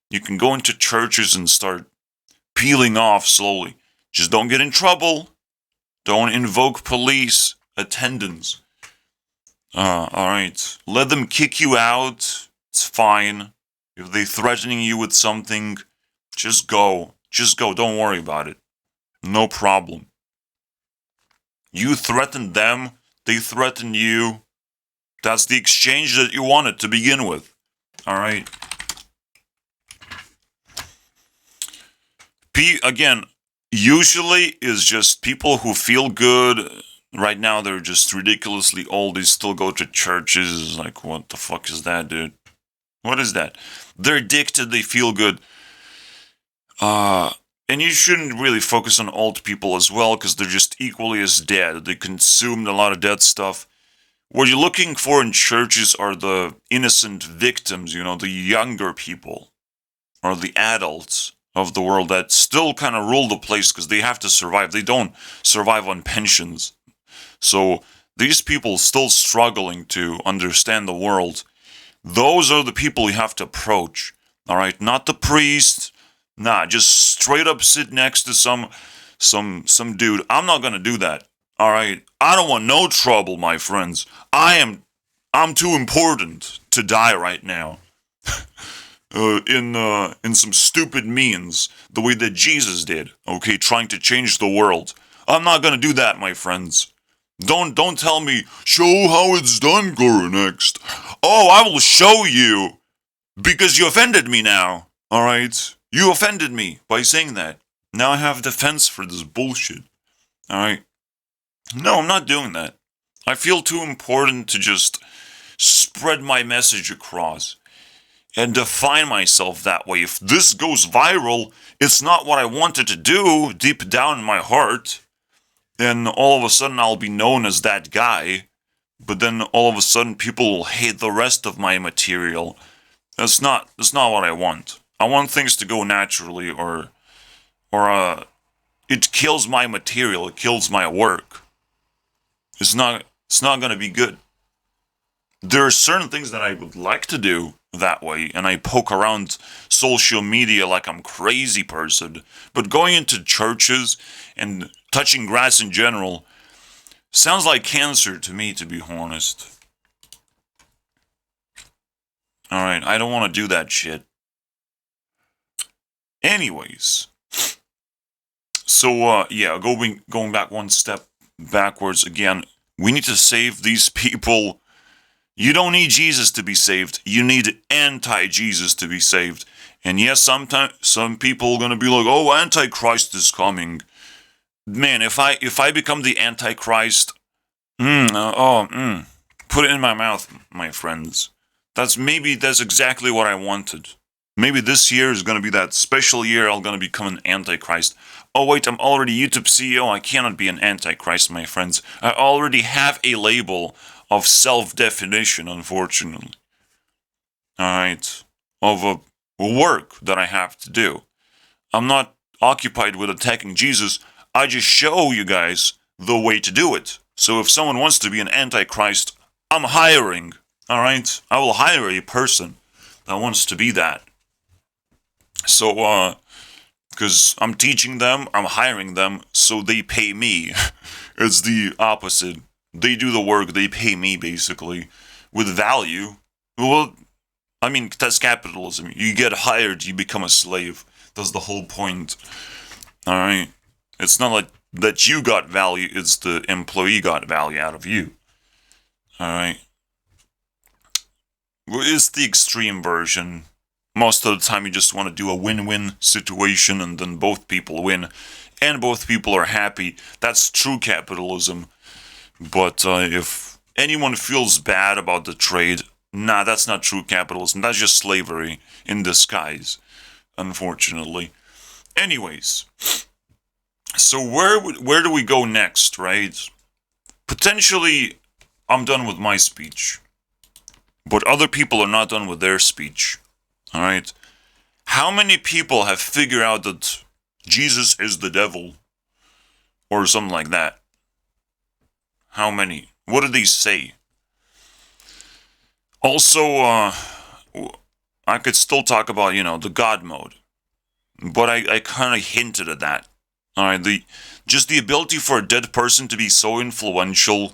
S1: You can go into churches and start peeling off slowly. Just don't get in trouble. Don't invoke police attendance. Alright. Let them kick you out. It's fine. If they're threatening you with something, just go. Just go. Don't worry about it. No problem. You threatened them. They threatened you. That's the exchange that you wanted to begin with. Alright? Again, usually is just people who feel good. Right now, they're just ridiculously old. They still go to churches. Like, what the fuck is that, dude? What is that? They're addicted. They feel good. And you shouldn't really focus on old people as well, because they're just equally as dead. They consumed a lot of dead stuff. What you're looking for in churches are the innocent victims, you know, the younger people, or the adults of the world that still kind of rule the place because they have to survive. They don't survive on pensions. So these people still struggling to understand the world. Those are the people you have to approach. All right, not the priest. Nah, just straight up sit next to some dude. I'm not gonna do that. All right, I don't want no trouble, my friends. I'm too important to die right now. In some stupid means, the way that Jesus did, okay, trying to change the world. I'm not gonna do that, my friends. Don't tell me, show how it's done, Goronext. Oh, I will show you, because you offended me now, alright? You offended me by saying that. Now I have defense for this bullshit, alright? No, I'm not doing that. I feel too important to just spread my message across and define myself that way. If this goes viral, it's not what I wanted to do deep down in my heart. Then all of a sudden I'll be known as that guy. But then all of a sudden people will hate the rest of my material. That's not what I want. I want things to go naturally, or it kills my material, it kills my work. It's not gonna be good. There are certain things that I would like to do that way, and I poke around social media like I'm a crazy person. But going into churches and touching grass in general sounds like cancer to me, to be honest. Alright, I don't want to do that shit. Anyways. So, yeah, going back one step backwards again. We need to save these people. You don't need Jesus to be saved. You need anti-Jesus to be saved. And yes, sometimes some people are gonna be like, "Oh, Antichrist is coming." Man, if I become the Antichrist, put it in my mouth, my friends. That's exactly what I wanted. Maybe this year is gonna be that special year. I'm gonna become an Antichrist. Oh wait, I'm already YouTube CEO. I cannot be an Antichrist, my friends. I already have a label of self-definition, unfortunately. Alright. Of a work that I have to do. I'm not occupied with attacking Jesus. I just show you guys the way to do it. So if someone wants to be an antichrist, I'm hiring. All right, I will hire a person that wants to be that. So, because I'm teaching them, I'm hiring them, so they pay me. It's the opposite. They do the work, they pay me basically with value. Well, I mean, that's capitalism. You get hired, you become a slave. That's the whole point. All right. It's not like that you got value, it's the employee got value out of you. All right. It's the extreme version. Most of the time, you just want to do a win-win situation, and then both people win, and both people are happy. That's true capitalism. But if anyone feels bad about the trade, nah, that's not true capitalism. That's just slavery in disguise, unfortunately. Anyways, so where do we go next, right? Potentially, I'm done with my speech, but other people are not done with their speech. All right. How many people have figured out that Jesus is the devil or something like that? How many? What did they say? Also, I could still talk about, the God mode, but I kind of hinted at that. All right, just the ability for a dead person to be so influential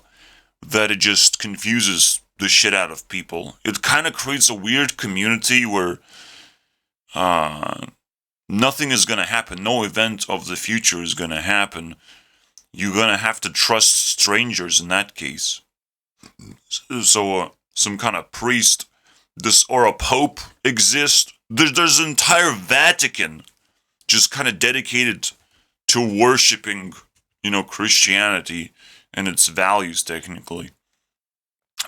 S1: that it just confuses the shit out of people. It kind of creates a weird community where nothing is going to happen. No event of the future is going to happen. You're going to have to trust strangers in that case. So, some kind of priest, or a pope exists. There's an entire Vatican just kind of dedicated to worshiping, Christianity and its values, technically.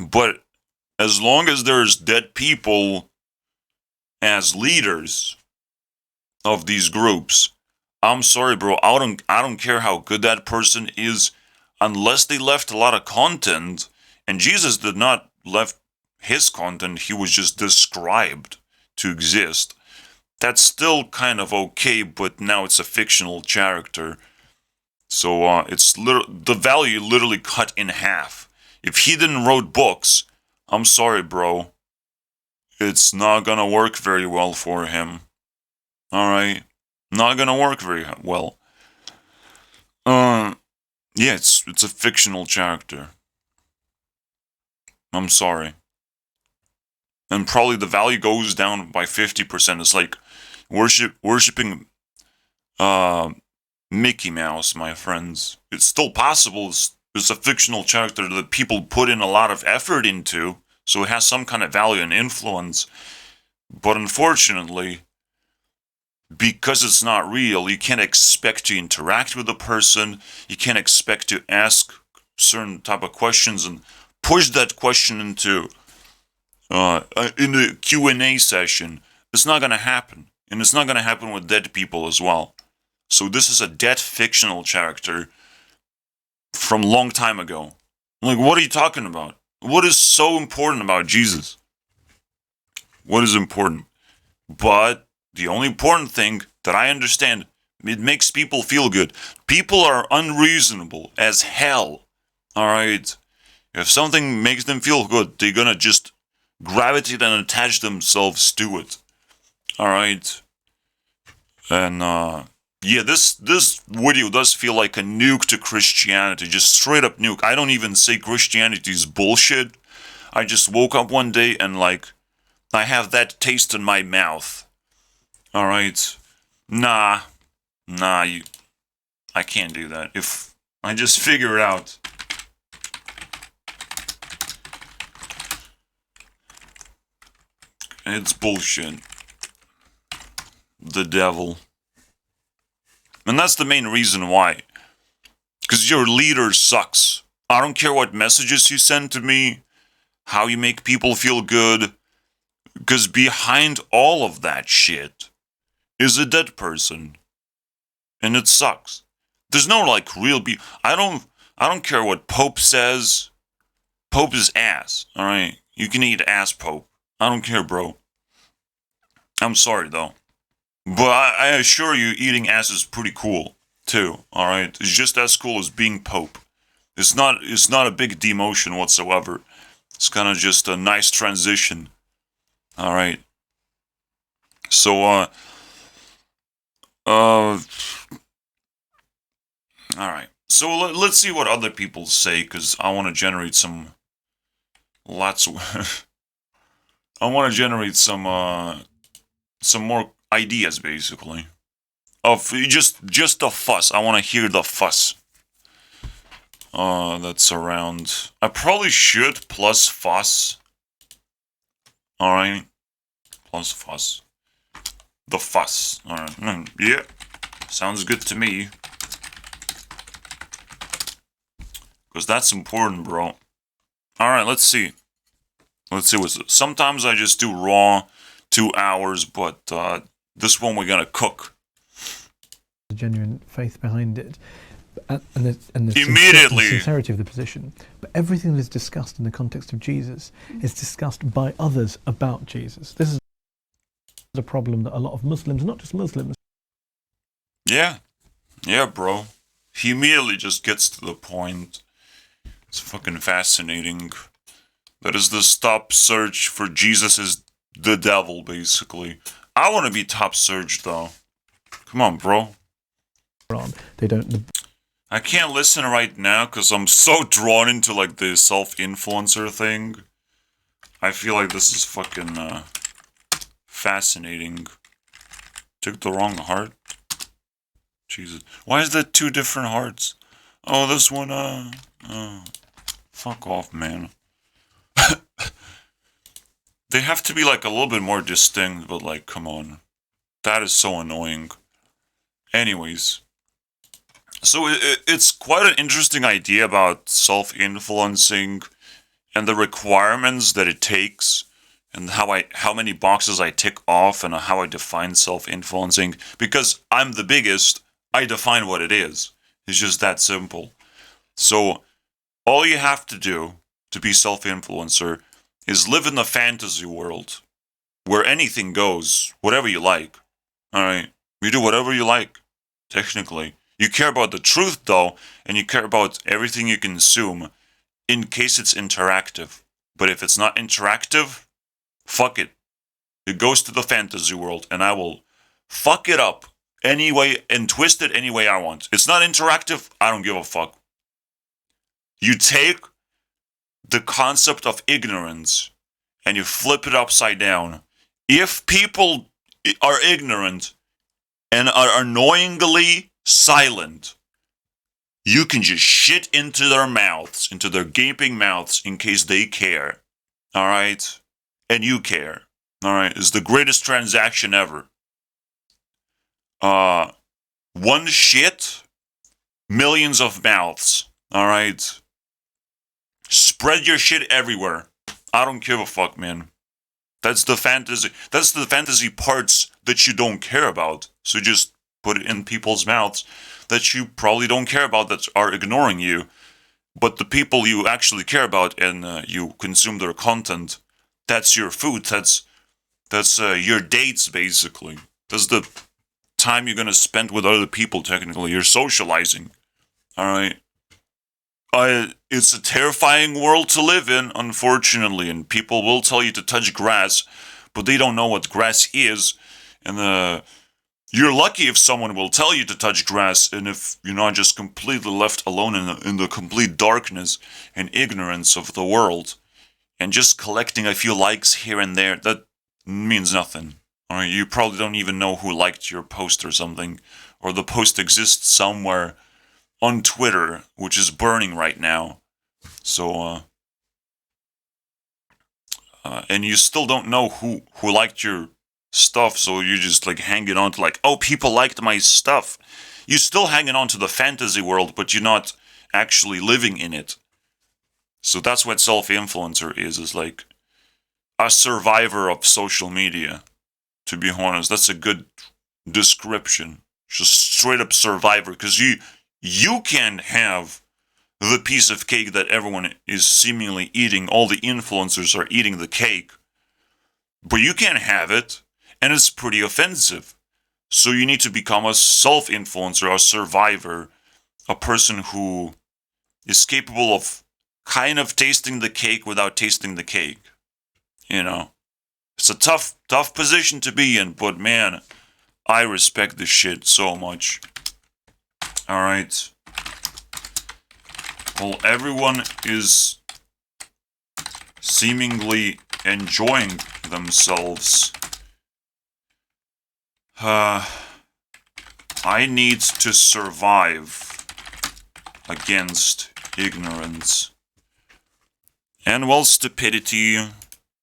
S1: But as long as there's dead people as leaders of these groups, I'm sorry, bro. I don't care how good that person is, unless they left a lot of content. And Jesus did not left his content. He was just described to exist. That's still kind of okay, but now it's a fictional character. So it's the value literally cut in half. If he didn't wrote books, I'm sorry, bro. It's not gonna work very well for him. Alright? Not gonna work very well. Yeah, it's a fictional character. I'm sorry. And probably the value goes down by 50%. It's like worshipping Mickey Mouse, my friends. It's still possible. It's a fictional character that people put in a lot of effort into, so it has some kind of value and influence. But unfortunately, because it's not real, you can't expect to interact with the person. You can't expect to ask certain type of questions and push that question into in the Q&A session. It's not going to happen. And it's not going to happen with dead people as well. So this is a dead fictional character from a long time ago. Like, what are you talking about? What is so important about Jesus? What is important? But the only important thing that I understand, it makes people feel good. People are unreasonable as hell. Alright? If something makes them feel good, they're gonna just gravitate and attach themselves to it. Alright? And, yeah, this video does feel like a nuke to Christianity. Just straight up nuke. I don't even say Christianity is bullshit. I just woke up one day and, I have that taste in my mouth. Alright? Nah, I can't do that. If I just figure it out. It's bullshit. The devil. And that's the main reason why. Because your leader sucks. I don't care what messages you send to me, how you make people feel good. Because behind all of that shit is a dead person. And it sucks. There's no real I don't care what Pope says. Pope is ass. Alright? You can eat ass, Pope. I don't care, bro. I'm sorry though. But I assure you, eating ass is pretty cool, too, alright? It's just as cool as being Pope. It's not a big demotion whatsoever. It's kind of just a nice transition. All right. So all right. So let's see what other people say, because I want to generate some lots of I want to generate some more ideas, basically, of just the fuss. I want to hear the fuss. That's around. I probably should plus fuss. All right, plus fuss. The fuss. All right. Yeah, sounds good to me. Because that's important, bro. All right, let's see. Let's see what's. Sometimes I just do raw 2 hours, but this one we're gonna cook.
S2: Genuine faith behind it, and the
S1: Immediately
S2: sincerity of the position. But everything that is discussed in the context of Jesus is discussed by others about Jesus. This is a problem that a lot of Muslims, not just Muslims.
S1: Yeah, bro. He immediately just gets to the point. It's fucking fascinating. That is the top search for Jesus is the devil, basically. I want to be top search, though. Come on, bro.
S2: They don't.
S1: I can't listen right now because I'm so drawn into like the self-influencer thing. I feel like this is fucking fascinating. Took the wrong heart. Jesus. Why is that 2 different hearts? Oh, this one, fuck off, man. They have to be like a little bit more distinct, but like, come on. That is so annoying. Anyways. So it's quite an interesting idea about self-influencing and the requirements that it takes and how many boxes I tick off and how I define self-influencing. Because I'm the biggest, I define what it is. It's just that simple. So all you have to do to be self-influencer is live in the fantasy world where anything goes, whatever you like. All right, you do whatever you like, technically. You care about the truth, though, and you care about everything you consume in case it's interactive. But if it's not interactive, fuck it. It goes to the fantasy world, and I will fuck it up any way and twist it any way I want. It's not interactive, I don't give a fuck. You take the concept of ignorance and you flip it upside down. If people are ignorant and are annoyingly silent, you can just shit into their mouths, into their gaping mouths, in case they care. Alright? And you care. Alright? It's the greatest transaction ever. One shit, millions of mouths. Alright? Spread your shit everywhere. I don't give a fuck, man. That's the fantasy. That's the fantasy parts that you don't care about. So just put it in people's mouths that you probably don't care about, that are ignoring you. But the people you actually care about and you consume their content, that's your food. That's your dates, basically. That's the time you're gonna spend with other people. Technically, you're socializing. All right. It's a terrifying world to live in, unfortunately, and people will tell you to touch grass, but they don't know what grass is, and you're lucky if someone will tell you to touch grass, and if you're not just completely left alone in the complete darkness and ignorance of the world, and just collecting a few likes here and there, that means nothing. Or you probably don't even know who liked your post or something, or the post exists somewhere on Twitter, which is burning right now. So, and you still don't know who liked your stuff, so you're just like hanging on to like, oh, people liked my stuff. You're still hanging on to the fantasy world, but you're not actually living in it. So that's what self-influencer is like a survivor of social media. To be honest, that's a good description. Just straight up survivor, because you can have the piece of cake that everyone is seemingly eating. All the influencers are eating the cake. But you can't have it, and it's pretty offensive. So you need to become a self-influencer, a survivor, a person who is capable of kind of tasting the cake without tasting the cake. You know, it's a tough position to be in, but man, I respect this shit so much. All right. Well, everyone is seemingly enjoying themselves. I need to survive against ignorance. And well, stupidity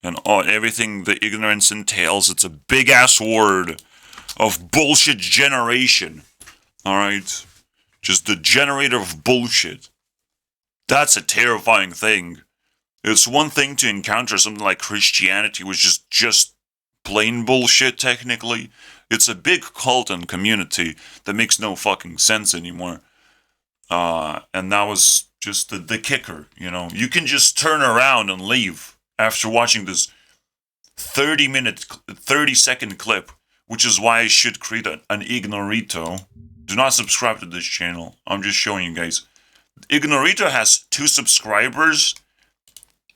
S1: and everything the ignorance entails, it's a big-ass word of bullshit generation. Alright? Just the generator of bullshit. That's a terrifying thing. It's one thing to encounter something like Christianity, which is just plain bullshit, technically. It's a big cult and community that makes no fucking sense anymore. And that was just the kicker, you know. You can just turn around and leave after watching this 30-second clip, which is why I should create an Ignorito. Do not subscribe to this channel. I'm just showing you guys. Ignorito has 2 subscribers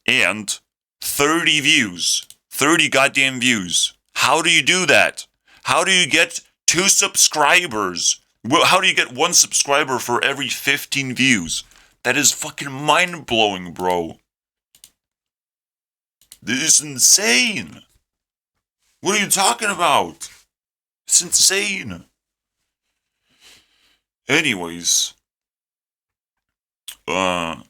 S1: and 30 views. 30 goddamn views. How do you do that? How do you get 2 subscribers? Well, how do you get 1 subscriber for every 15 views? That is fucking mind-blowing, bro. This is insane. What are you talking about? It's insane. Anyways, so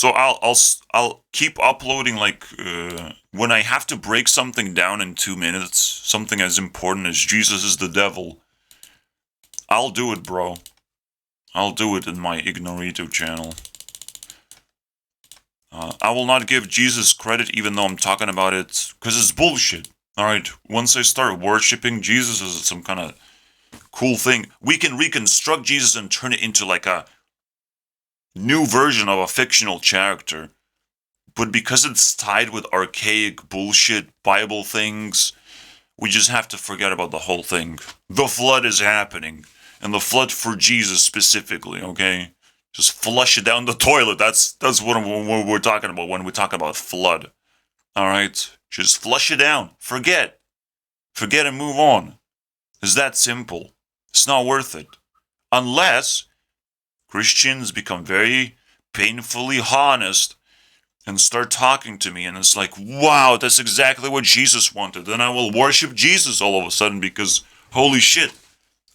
S1: I'll keep uploading like when I have to break something down in 2 minutes, something as important as Jesus is the devil. I'll do it, bro. I'll do it in my Ignorito channel. I will not give Jesus credit even though I'm talking about it, because it's bullshit. Alright, once I start worshipping Jesus as some kind of cool thing, we can reconstruct Jesus and turn it into like a new version of a fictional character. But because it's tied with archaic bullshit Bible things, we just have to forget about the whole thing. The flood is happening. And the flood for Jesus specifically, okay? Just flush it down the toilet. That's what we're talking about when we talk about flood. Alright? Just flush it down. Forget. Forget and move on. It's that simple. It's not worth it. Unless Christians become very painfully honest and start talking to me, and it's like, wow, that's exactly what Jesus wanted. Then I will worship Jesus all of a sudden because, holy shit,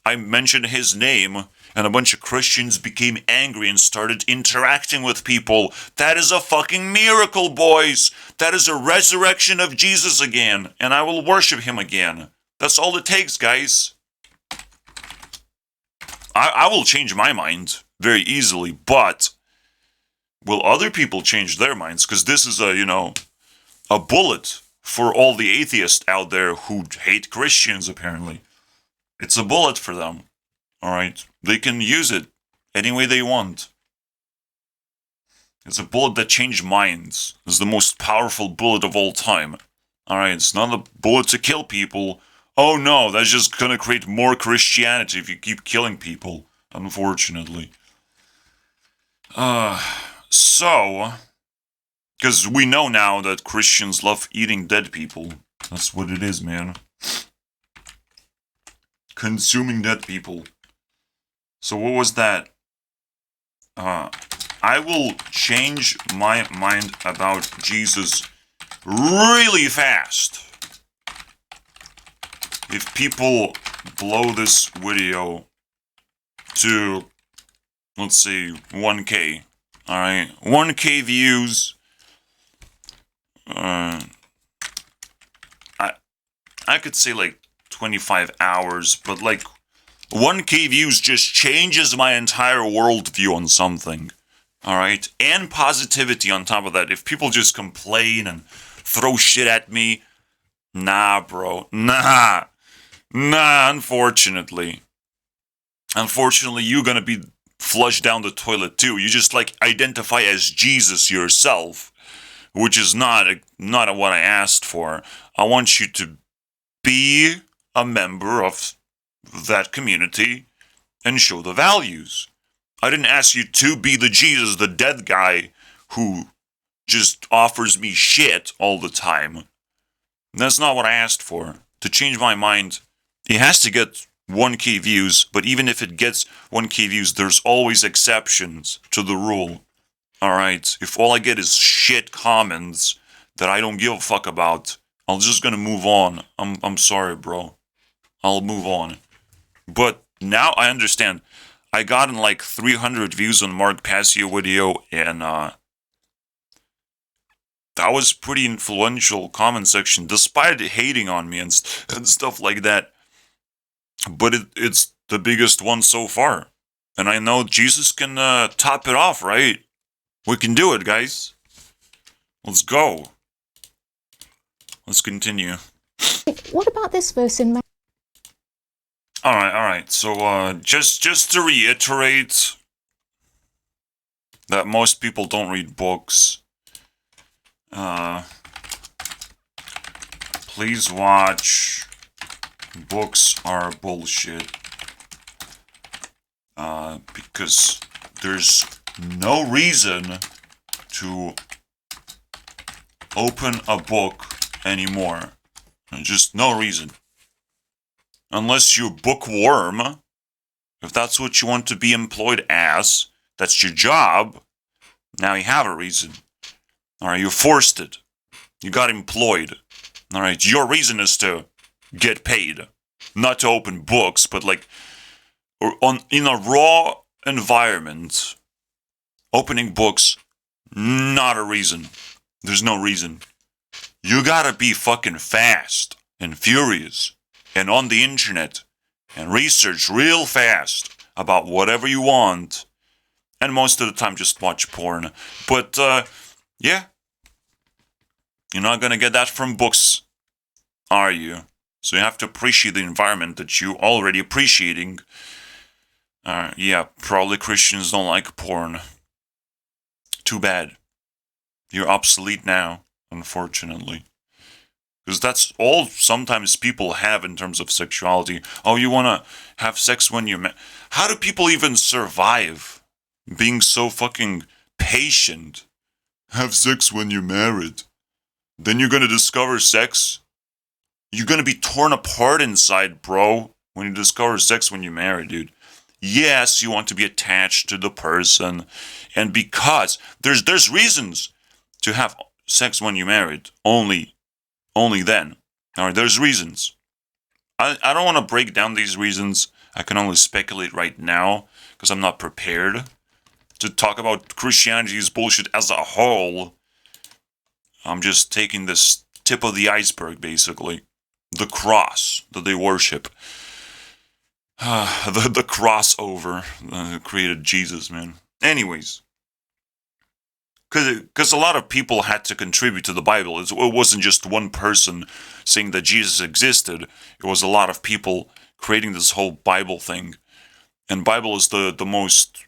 S1: I mentioned his name, and a bunch of Christians became angry and started interacting with people. That is a fucking miracle, boys. That is a resurrection of Jesus again, and I will worship him again. That's all it takes, guys. I will change my mind very easily, but will other people change their minds? Because this is a bullet for all the atheists out there who hate Christians, apparently. It's a bullet for them. Alright? They can use it any way they want. It's a bullet that changed minds. It's the most powerful bullet of all time. Alright, it's not a bullet to kill people. Oh no, that's just gonna create more Christianity if you keep killing people, unfortunately. So, because we know now that Christians love eating dead people. That's what it is, man. Consuming dead people. So what was that? I will change my mind about Jesus really fast if people blow this video to, let's say, 1K. Alright, 1K views. I could say like 25 hours, but like 1K views just changes my entire worldview on something. Alright? And positivity on top of that. If people just complain and throw shit at me, nah, bro. Nah, unfortunately. Unfortunately, you're gonna be flushed down the toilet too. You just like identify as Jesus yourself, which is not what I asked for. I want you to be a member of that community and show the values. I didn't ask you to be the Jesus, the dead guy who just offers me shit all the time. That's not what I asked for. To change my mind, it has to get 1K views, but even if it gets 1K views, there's always exceptions to the rule. Alright? If all I get is shit comments that I don't give a fuck about, I'm just gonna move on. I'm sorry, bro. I'll move on. But now I understand. I gotten like 300 views on Mark Passio video, and that was pretty influential comment section, despite it hating on me and stuff like that. But it's the biggest one so far. And I know Jesus can top it off, right? We can do it, guys. Let's go. Let's continue.
S3: What about this verse in
S1: Alright. So, just to reiterate that most people don't read books. Please watch Books Are Bullshit. Because there's no reason to open a book anymore. Just no reason. Unless you're bookworm, if that's what you want to be employed as, that's your job, now you have a reason. Alright, you forced it. You got employed. Alright, your reason is to get paid. Not to open books, but like, in a raw environment, opening books, not a reason. There's no reason. You gotta be fucking fast and furious and on the internet and research real fast about whatever you want. And most of the time just watch porn. But, yeah. You're not gonna get that from books, are you? So you have to appreciate the environment that you're already appreciating. Yeah, probably Christians don't like porn. Too bad. You're obsolete now, unfortunately. Because that's all sometimes people have in terms of sexuality. Oh, you want to have sex when you're How do people even survive being so fucking patient? Have sex when you're married. Then you're going to discover sex. You're going to be torn apart inside, bro, when you discover sex when you're married, dude. Yes, you want to be attached to the person. And because there's reasons to have sex when you're married. Only then. Alright, there's reasons. I don't want to break down these reasons. I can only speculate right now because I'm not prepared to talk about Christianity's bullshit as a whole. I'm just taking this tip of the iceberg, basically. The cross that they worship. The crossover created Jesus, man. Anyways. Because a lot of people had to contribute to the Bible. It wasn't just one person saying that Jesus existed. It was a lot of people creating this whole Bible thing. And Bible is the most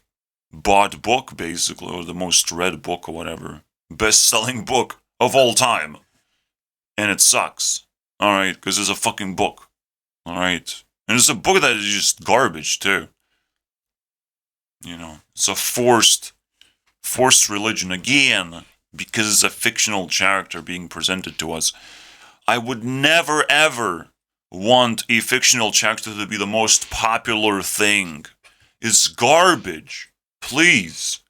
S1: bought book, basically, or the most read book or whatever. Best-selling book of all time. And it sucks. Alright, because it's a fucking book. Alright. And it's a book that is just garbage, too. You know, it's a forced religion again, because it's a fictional character being presented to us. I would never, ever want a fictional character to be the most popular thing. It's garbage. Please.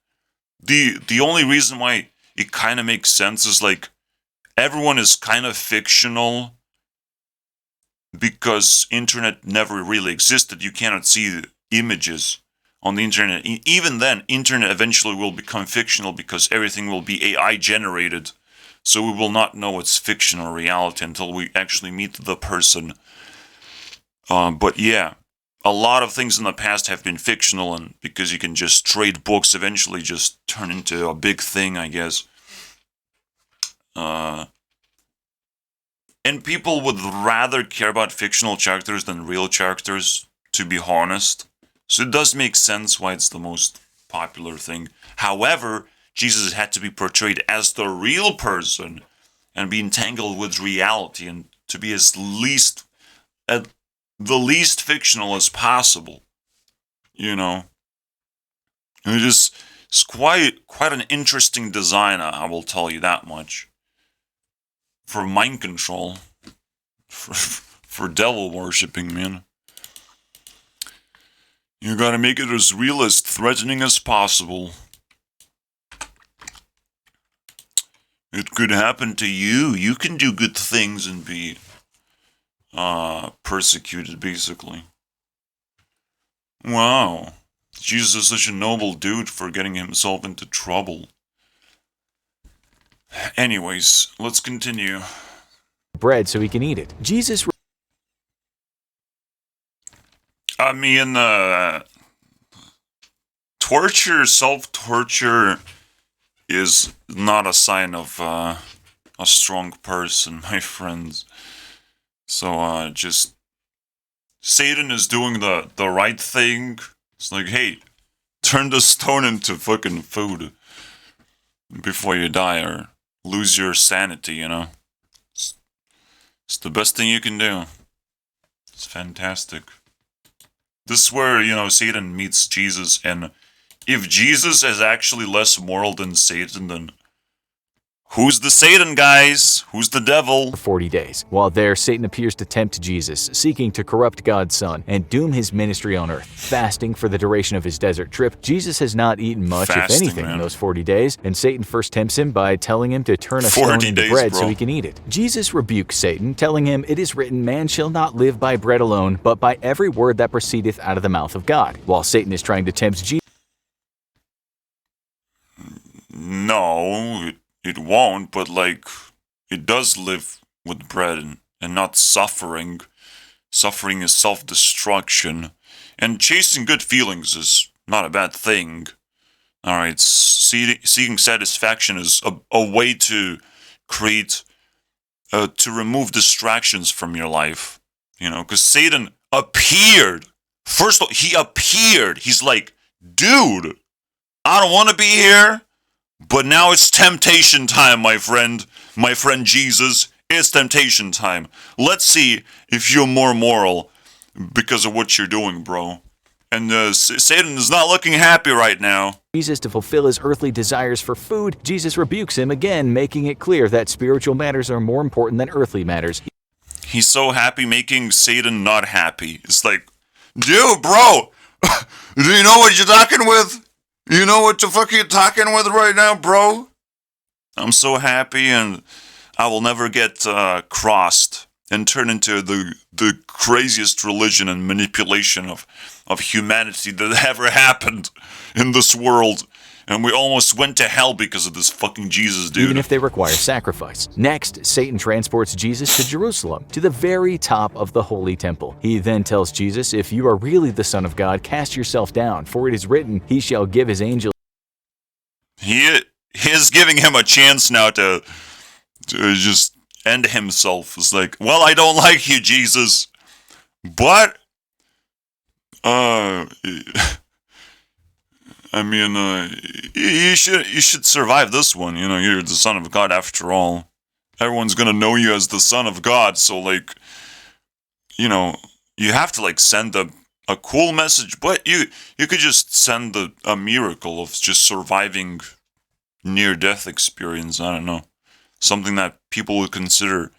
S1: The only reason why it kind of makes sense is like, everyone is kind of fictional because internet never really existed. You cannot see images on the internet. Even then, internet eventually will become fictional because everything will be AI generated. So we will not know it's fiction or reality until we actually meet the person. But yeah, a lot of things in the past have been fictional, and because you can just trade books, eventually just turn into a big thing, I guess. And people would rather care about fictional characters than real characters, to be honest. So it does make sense why it's the most popular thing. However, Jesus had to be portrayed as the real person and be entangled with reality and to be the least fictional as possible. You know? It's quite an interesting design, I will tell you that much. For mind control. For devil worshipping, man. You gotta make it as real as threatening as possible. It could happen to you. You can do good things and be persecuted, basically. Wow. Jesus is such a noble dude for getting himself into trouble. Anyways, let's continue.
S4: Bread so he can eat it. Jesus.
S1: I mean, torture, self-torture is not a sign of a strong person, my friends. So, just Satan is doing the right thing. It's like, hey, turn the stone into fucking food before you die or lose your sanity, you know? It's the best thing you can do. It's fantastic. This is where, you know, Satan meets Jesus, and if Jesus is actually less moral than Satan, then who's the Satan, guys? Who's the devil?
S4: 40 days. While there, Satan appears to tempt Jesus, seeking to corrupt God's Son and doom his ministry on earth. Fasting for the duration of his desert trip, Jesus has not eaten much, if anything, in those 40 days, and Satan first tempts him by telling him to turn a stone into bread so he can eat it. Jesus rebukes Satan, telling him, "It is written, man shall not live by bread alone, but by every word that proceedeth out of the mouth of God." While Satan is trying to tempt Jesus,
S1: No, it won't, but like, it does live with bread and not suffering. Suffering is self-destruction. And chasing good feelings is not a bad thing. Alright, seeking satisfaction is a way to create, to remove distractions from your life. You know, because Satan appeared. First of all, he appeared. He's like, dude, I don't want to be here. But now it's temptation time, my friend. My friend Jesus, it's temptation time. Let's see if you're more moral because of what you're doing, bro. And Satan is not looking happy right now.
S4: To fulfill his earthly desires for food, Jesus rebukes him again, making it clear that spiritual matters are more important than earthly matters.
S1: He's so happy making Satan not happy. It's like, dude, bro, do you know what you're talking with? You know what the fuck you're talking with right now, bro? I'm so happy, and I will never get crossed and turn into the craziest religion and manipulation of humanity that ever happened in this world. And we almost went to hell because of this fucking Jesus, dude.
S4: Even if they require sacrifice. Next, Satan transports Jesus to Jerusalem, to the very top of the holy temple. He then tells Jesus, "If you are really the Son of God, cast yourself down, for it is written, he shall give his angels..."
S1: He is giving him a chance now to just end himself. It's like, well, I don't like you, Jesus, but I mean, you should survive this one. You know, you're the Son of God after all. Everyone's gonna know you as the Son of God. So, like, you know, you have to like send a cool message, but you could just send a miracle of just surviving near-death experience. I don't know, something that people would consider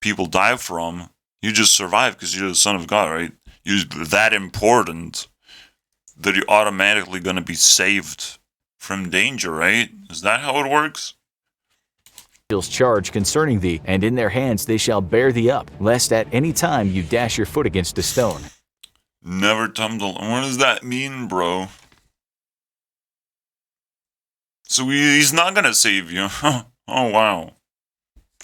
S1: people die from. You just survive because you're the Son of God, right? You're that important that you're automatically going to be saved from danger, right? Is that how it works?
S4: Charge concerning thee, and in their hands they shall bear thee up, lest at any time you dash your foot against a stone.
S1: Never tumble. What does that mean, bro? So he's not going to save you. Oh, wow.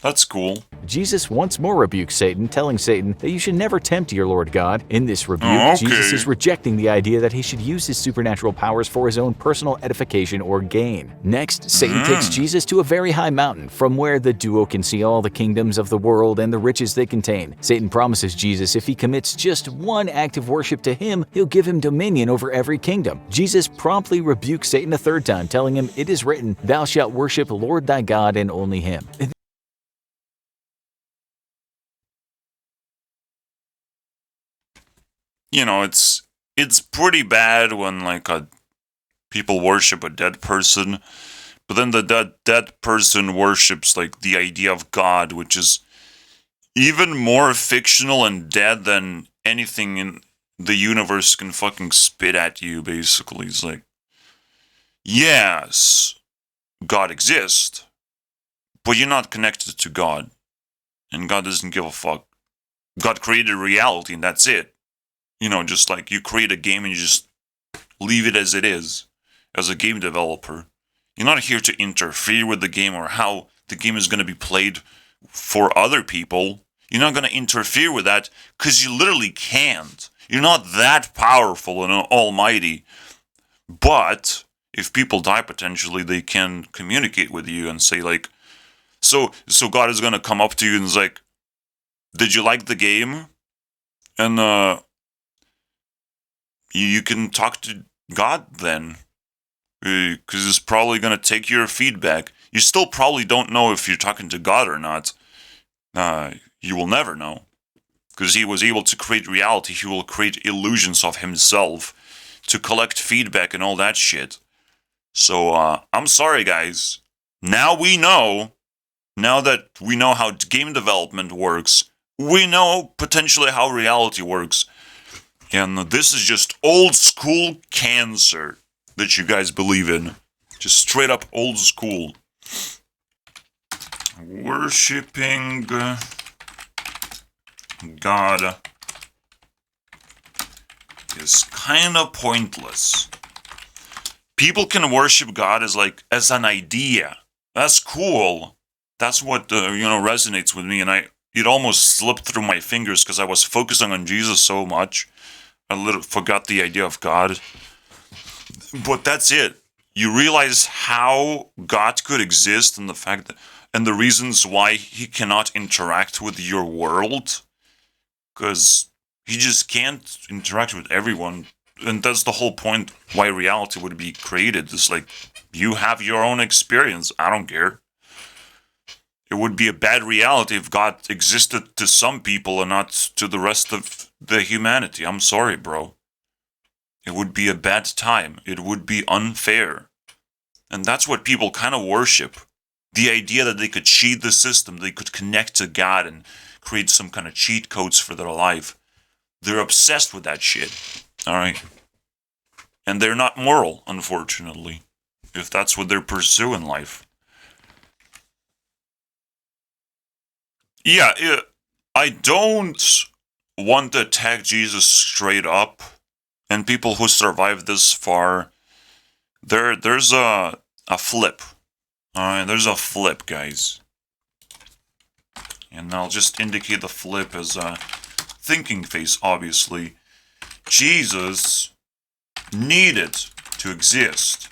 S1: That's cool.
S4: Jesus once more rebukes Satan, telling Satan that you should never tempt your Lord God. In this rebuke, Jesus is rejecting the idea that he should use his supernatural powers for his own personal edification or gain. Next, Satan takes Jesus to a very high mountain, from where the duo can see all the kingdoms of the world and the riches they contain. Satan promises Jesus if he commits just one act of worship to him, he'll give him dominion over every kingdom. Jesus promptly rebukes Satan a third time, telling him, "It is written, thou shalt worship Lord thy God and only him."
S1: You know, it's pretty bad when like a People worship a dead person, but then the dead person worships like the idea of God, which is even more fictional and dead than anything in the universe can fucking spit at you, basically. It's like, yes, God exists, but you're not connected to God, and God doesn't give a fuck. God created reality, and that's it. You know, just like you create a game and you just leave it as it is, as a game developer. You're not here to interfere with the game or how the game is going to be played for other people. You're not going to interfere with that because you literally can't. You're not that powerful and almighty. But if people die potentially, they can communicate with you and say like, so God is going to come up to you and is like, did you like the game? And you can talk to God then, because it's probably going to take your feedback. You still probably don't know if you're talking to God or not. You will never know, because he was able to create reality. He will create illusions of himself to collect feedback and all that shit. So I'm sorry, guys. Now we know. Now that we know how game development works, we know potentially how reality works. And this is just old school cancer that you guys believe in. Just straight up old school. Worshipping God is kind of pointless. People can worship God as an idea. That's cool. That's what resonates with me, and it almost slipped through my fingers because I was focusing on Jesus so much. I forgot the idea of God. But that's it. You realize how God could exist and the fact that, and the reasons why he cannot interact with your world, because he just can't interact with everyone. And that's the whole point why reality would be created. It's like, you have your own experience. I don't care. It would be a bad reality if God existed to some people and not to the rest of the humanity. I'm sorry, bro. It would be a bad time. It would be unfair. And that's what people kind of worship. The idea that they could cheat the system, they could connect to God and create some kind of cheat codes for their life. They're obsessed with that shit. All right. And they're not moral, unfortunately, if that's what they're pursuing in life. Yeah, I don't want to attack Jesus straight up. And people who survive this far, there's a flip. Alright, there's a flip, guys. And I'll just indicate the flip as a thinking face, obviously. Jesus needed to exist.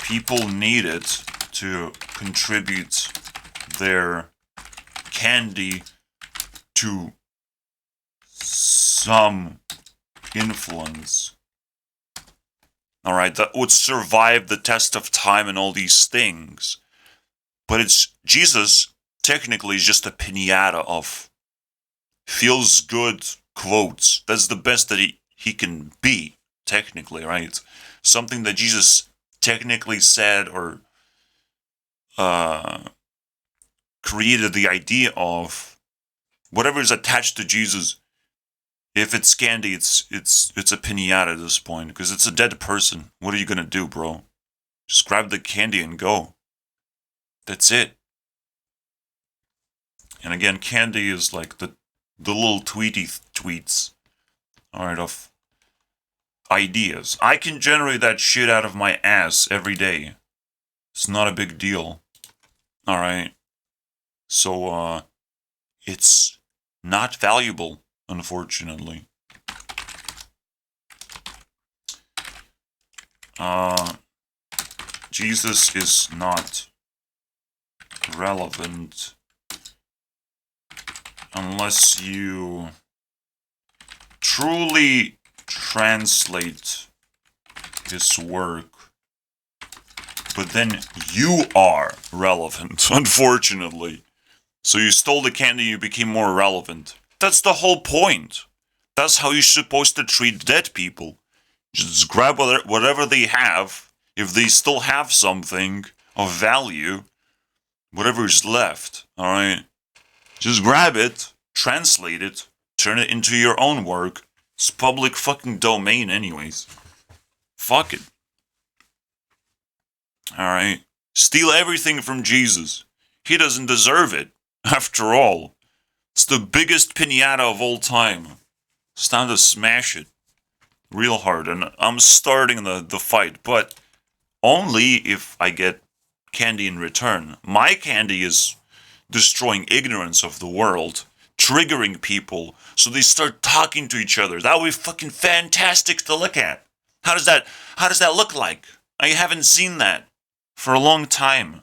S1: People needed to contribute their candy to some influence. Alright, that would survive the test of time and all these things. But Jesus technically is just a piñata of feels good quotes. That's the best that he can be, technically, right? Something that Jesus technically said or created the idea of. Whatever is attached to Jesus, if it's candy, it's a piñata at this point, because it's a dead person. What are you gonna do, bro? Just grab the candy and go. That's it. And again, candy is like the little tweets, alright, of ideas. I can generate that shit out of my ass every day. It's not a big deal. Alright. So, it's not valuable, unfortunately. Jesus is not relevant unless you truly translate his work. But then you are relevant, unfortunately. So you stole the candy, you became more relevant. That's the whole point. That's how you're supposed to treat dead people. Just grab whatever they have. If they still have something of value, whatever is left, alright? Just grab it, translate it, turn it into your own work. It's public fucking domain anyways. Fuck it. Alright? Steal everything from Jesus. He doesn't deserve it. After all, it's the biggest piñata of all time. It's time to smash it real hard, and I'm starting the fight, but only if I get candy in return. My candy is destroying ignorance of the world, triggering people so they start talking to each other. That would be fucking fantastic to look at. How does that look like? I haven't seen that for a long time.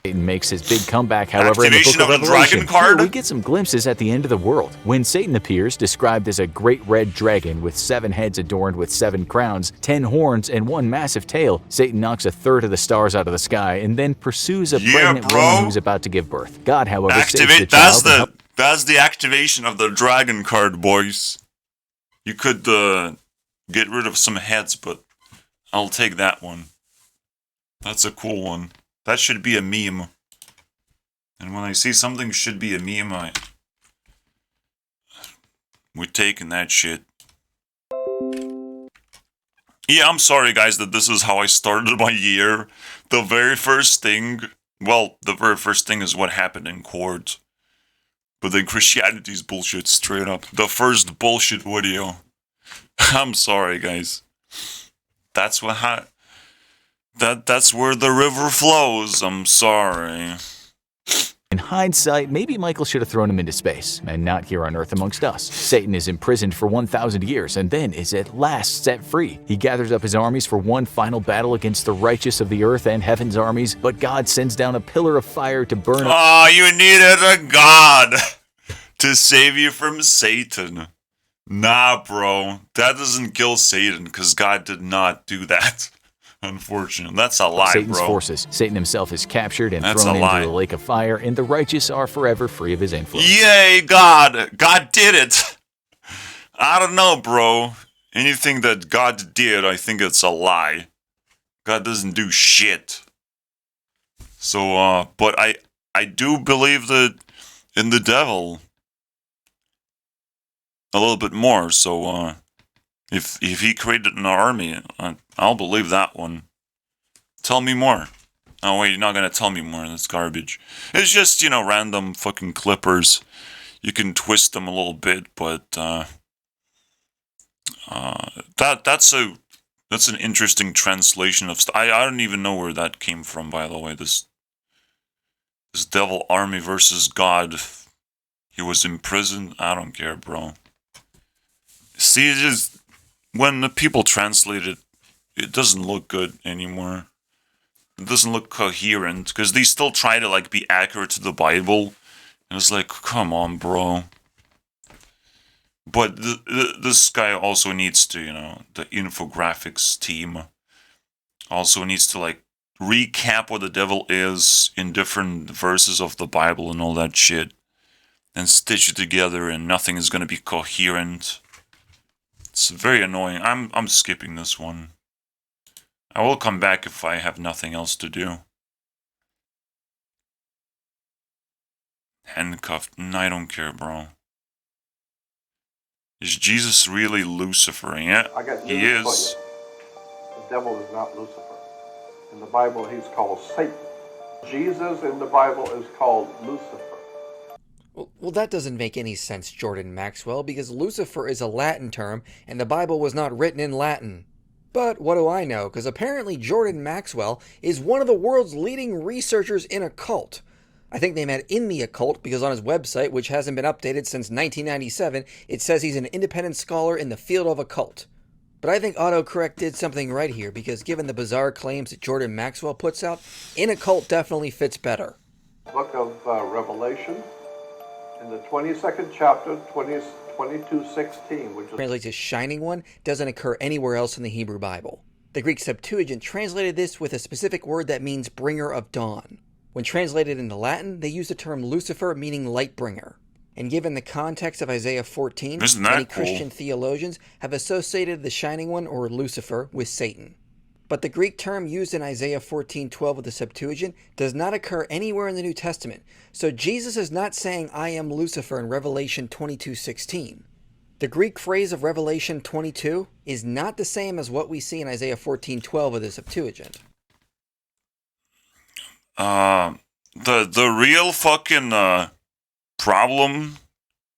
S4: Satan makes his big comeback, however,
S1: Activation
S4: in the book
S1: of
S4: of
S1: a
S4: Revelation.
S1: dragon card?
S4: Here we get some glimpses at the end of the world. When Satan appears, described as a great red dragon with 7 heads adorned with 7 crowns, 10 horns, and 1 massive tail, Satan knocks a third of the stars out of the sky and then pursues a pregnant woman who's about to give birth. God, however, saves the child.
S1: That's the activation of the dragon card, boys. You could get rid of some heads, but I'll take that one. That's a cool one. That should be a meme. And when I see something should be a meme, we're taking that shit. Yeah, I'm sorry guys that this is how I started my year. The very first thing is what happened in court. But then Christianity's bullshit straight up. The first bullshit video. I'm sorry guys. That's that's where the river flows. I'm sorry.
S4: In hindsight, maybe Michael should have thrown him into space, and not here on Earth amongst us. Satan is imprisoned for 1,000 years, and then is at last set free. He gathers up his armies for one final battle against the righteous of the earth and heaven's armies, but God sends down a pillar of fire to burn up.
S1: Oh, you needed a god to save you from Satan. Nah, bro. That doesn't kill Satan, because God did not do that. Unfortunately, that's a lie,
S4: Satan's
S1: bro.
S4: forces. Satan himself is captured and thrown into the lake of fire, and the righteous are forever free of his influence.
S1: Yay, God! God did it! I don't know, bro. Anything that God did, I think it's a lie. God doesn't do shit. So, but I do believe that in the devil a little bit more, so, if he created an army, I'll believe that one. Tell me more. Oh wait, you're not gonna tell me more. That's garbage. It's just, random fucking clippers. You can twist them a little bit, but that's an interesting translation of I don't even know where that came from, by the way. This devil army versus God. He was imprisoned. I don't care, bro. See, it just when the people translate it, it doesn't look good anymore. It doesn't look coherent, because they still try to, be accurate to the Bible. And it's like, come on, bro. But this guy also needs to, the infographics team also needs to, recap what the devil is in different verses of the Bible and all that shit. And stitch it together, and nothing is going to be coherent. It's very annoying. I'm skipping this one. I will come back if I have nothing else to do. Handcuffed. I don't care, bro. Is Jesus really Lucifer? Yeah, he is.
S5: The devil is not Lucifer. In the Bible, he's called Satan. Jesus in the Bible is called Lucifer.
S6: Well, that doesn't make any sense, Jordan Maxwell, because Lucifer is a Latin term, and the Bible was not written in Latin. But what do I know? Because apparently Jordan Maxwell is one of the world's leading researchers in occult. I think they meant in the occult because on his website, which hasn't been updated since 1997, it says he's an independent scholar in the field of occult. But I think autocorrect did something right here, because given the bizarre claims that Jordan Maxwell puts out, in occult definitely fits better.
S5: Book of Revelation, in the 22nd chapter, 22:16, which
S6: translates as Shining One, doesn't occur anywhere else in the Hebrew Bible. The Greek Septuagint translated this with a specific word that means bringer of dawn. When translated into Latin, they use the term Lucifer, meaning light bringer. And given the context of Isaiah 14,
S1: Isn't that
S6: many
S1: cool?
S6: Christian theologians have associated the Shining One, or Lucifer, with Satan. But the Greek term used in Isaiah 14:12 of the Septuagint does not occur anywhere in the New Testament, so Jesus is not saying, "I am Lucifer" in Revelation 22:16. The Greek phrase of Revelation 22 is not the same as what we see in Isaiah 14:12 of the Septuagint.
S1: The real fucking problem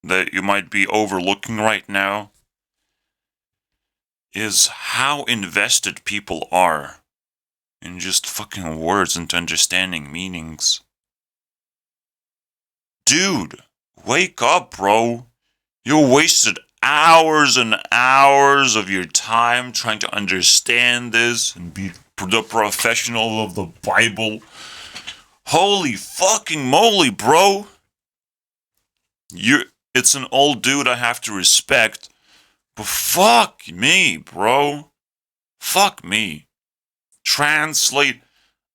S1: that you might be overlooking right now is how invested people are in just fucking words and understanding meanings. Dude, wake up, bro. You wasted hours and hours of your time trying to understand this and be the professional of the Bible. Holy fucking moly, bro. It's an old dude I have to respect, but fuck me, bro. Fuck me. Translate.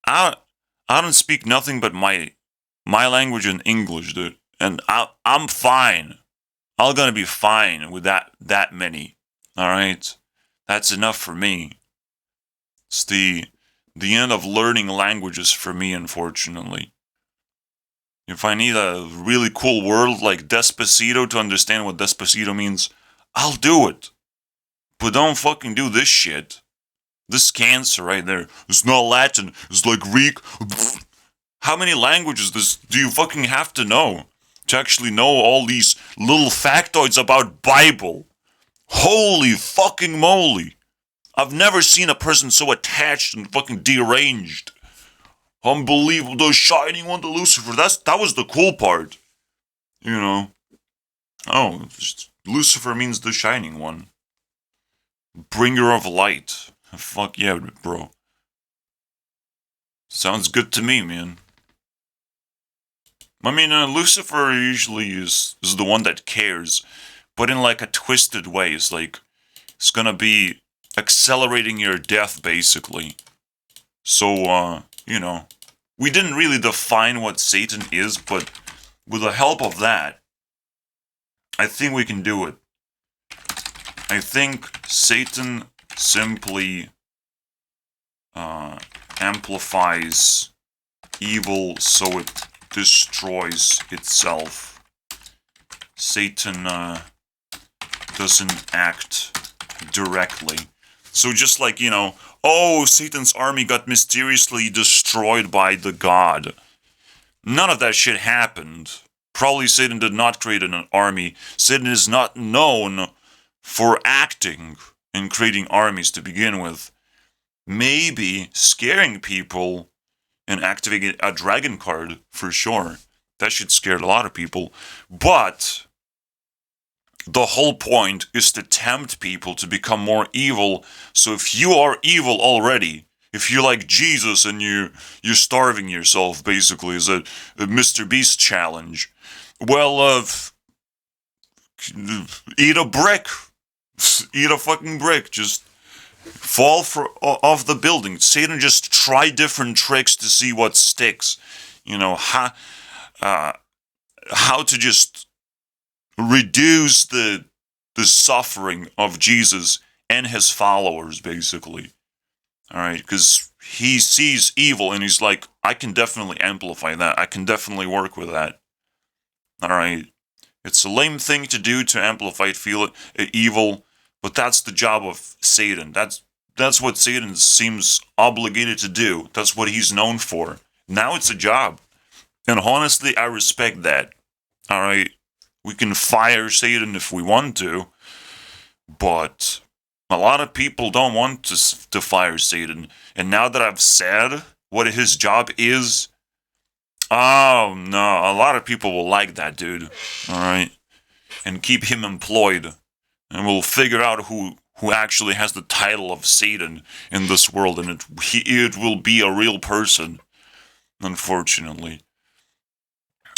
S1: I don't speak nothing but my language in English, dude, and I'm fine. I'm gonna be fine with that many. All right, that's enough for me. It's the end of learning languages for me, unfortunately. If I need a really cool word like Despacito to understand what Despacito means, I'll do it. But don't fucking do this shit. This cancer right there. It's not Latin. It's like Greek. How many languages do you fucking have to know to actually know all these little factoids about Bible? Holy fucking moly. I've never seen a person so attached and fucking deranged. Unbelievable. The Shining One, the Lucifer. That was the cool part. You know. Oh, Lucifer means the Shining One. Bringer of light. Fuck yeah, bro. Sounds good to me, man. I mean, Lucifer usually is the one that cares, but in like a twisted way. It's like, it's gonna be accelerating your death, basically. So, you know, we didn't really define what Satan is, but with the help of that, I think we can do it. I think Satan simply amplifies evil so it destroys itself. Satan doesn't act directly. So just like, you know, oh, Satan's army got mysteriously destroyed by the god. None of that shit happened. Probably Satan did not create an army. Satan is not known for acting and creating armies to begin with. Maybe scaring people and activating a dragon card, for sure. That shit scared a lot of people. But the whole point is to tempt people to become more evil. So if you are evil already, if you're like Jesus and you're starving yourself, basically, as a Mr. Beast challenge, well, eat a brick. Eat a fucking brick. Just fall off the building. Satan just try different tricks to see what sticks. You know, how to just reduce the suffering of Jesus and his followers, basically. All right, because he sees evil and he's like, I can definitely amplify that. I can definitely work with that. All right, it's a lame thing to do to amplify evil, but that's the job of Satan. That's what Satan seems obligated to do. That's what he's known for. Now it's a job, and honestly, I respect that. All right. We can fire Satan if we want to, but a lot of people don't want to fire Satan. And now that I've said what his job is, oh no, a lot of people will like that dude, all right? And keep him employed. And we'll figure out who actually has the title of Satan in this world, and it will be a real person, unfortunately.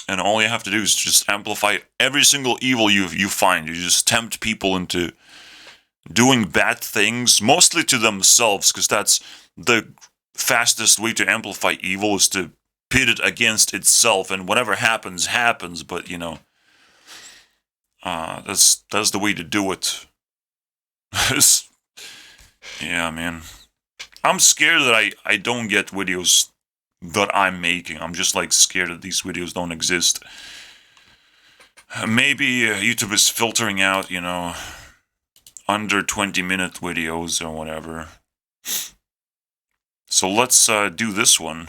S1: And all you have to do is just amplify every single evil you find. You just tempt people into doing bad things, mostly to themselves, because that's the fastest way to amplify evil, is to pit it against itself, and whatever happens, happens. But, you know, That's the way to do it. Yeah, man. I'm scared that I don't get videos that I'm making. I'm just like scared that these videos don't exist. Maybe YouTube is filtering out, you know, under 20-minute videos or whatever. So let's do this one.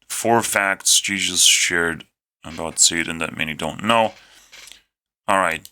S1: 4 facts Jesus shared about Satan that many don't know. Alright.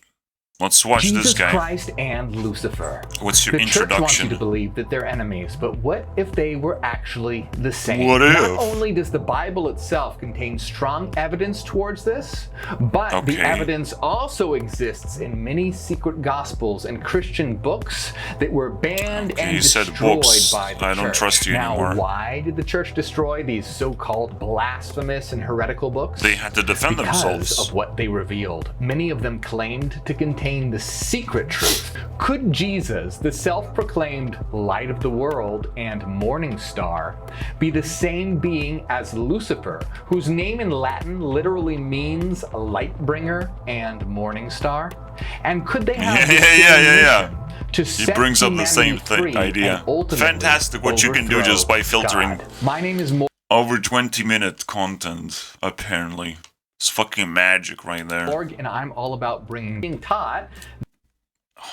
S1: Let's watch
S7: Jesus
S1: this guy.
S7: Christ and Lucifer.
S1: What's your
S7: the church wants you
S1: introduction?
S7: to believe that they're enemies, but what if they were actually the same?
S1: What if?
S7: Not only does the Bible itself contain strong evidence towards this, but the evidence also exists in many secret gospels and Christian books that were banned and destroyed by the church.
S1: I don't trust you anymore.
S7: Now, why did the church destroy these so-called blasphemous and heretical books?
S1: They had to defend themselves.
S7: Because of what they revealed. Many of them claimed to contain the secret truth. Could Jesus, the self-proclaimed light of the world and morning star, be the same being as Lucifer, whose name in Latin literally means light bringer and morning star? And could they have to set
S1: he brings up the same idea. Fantastic what you can do just by filtering
S7: My name is
S1: over 20-minute content, apparently. It's fucking magic right there.
S7: And I'm all about being taught.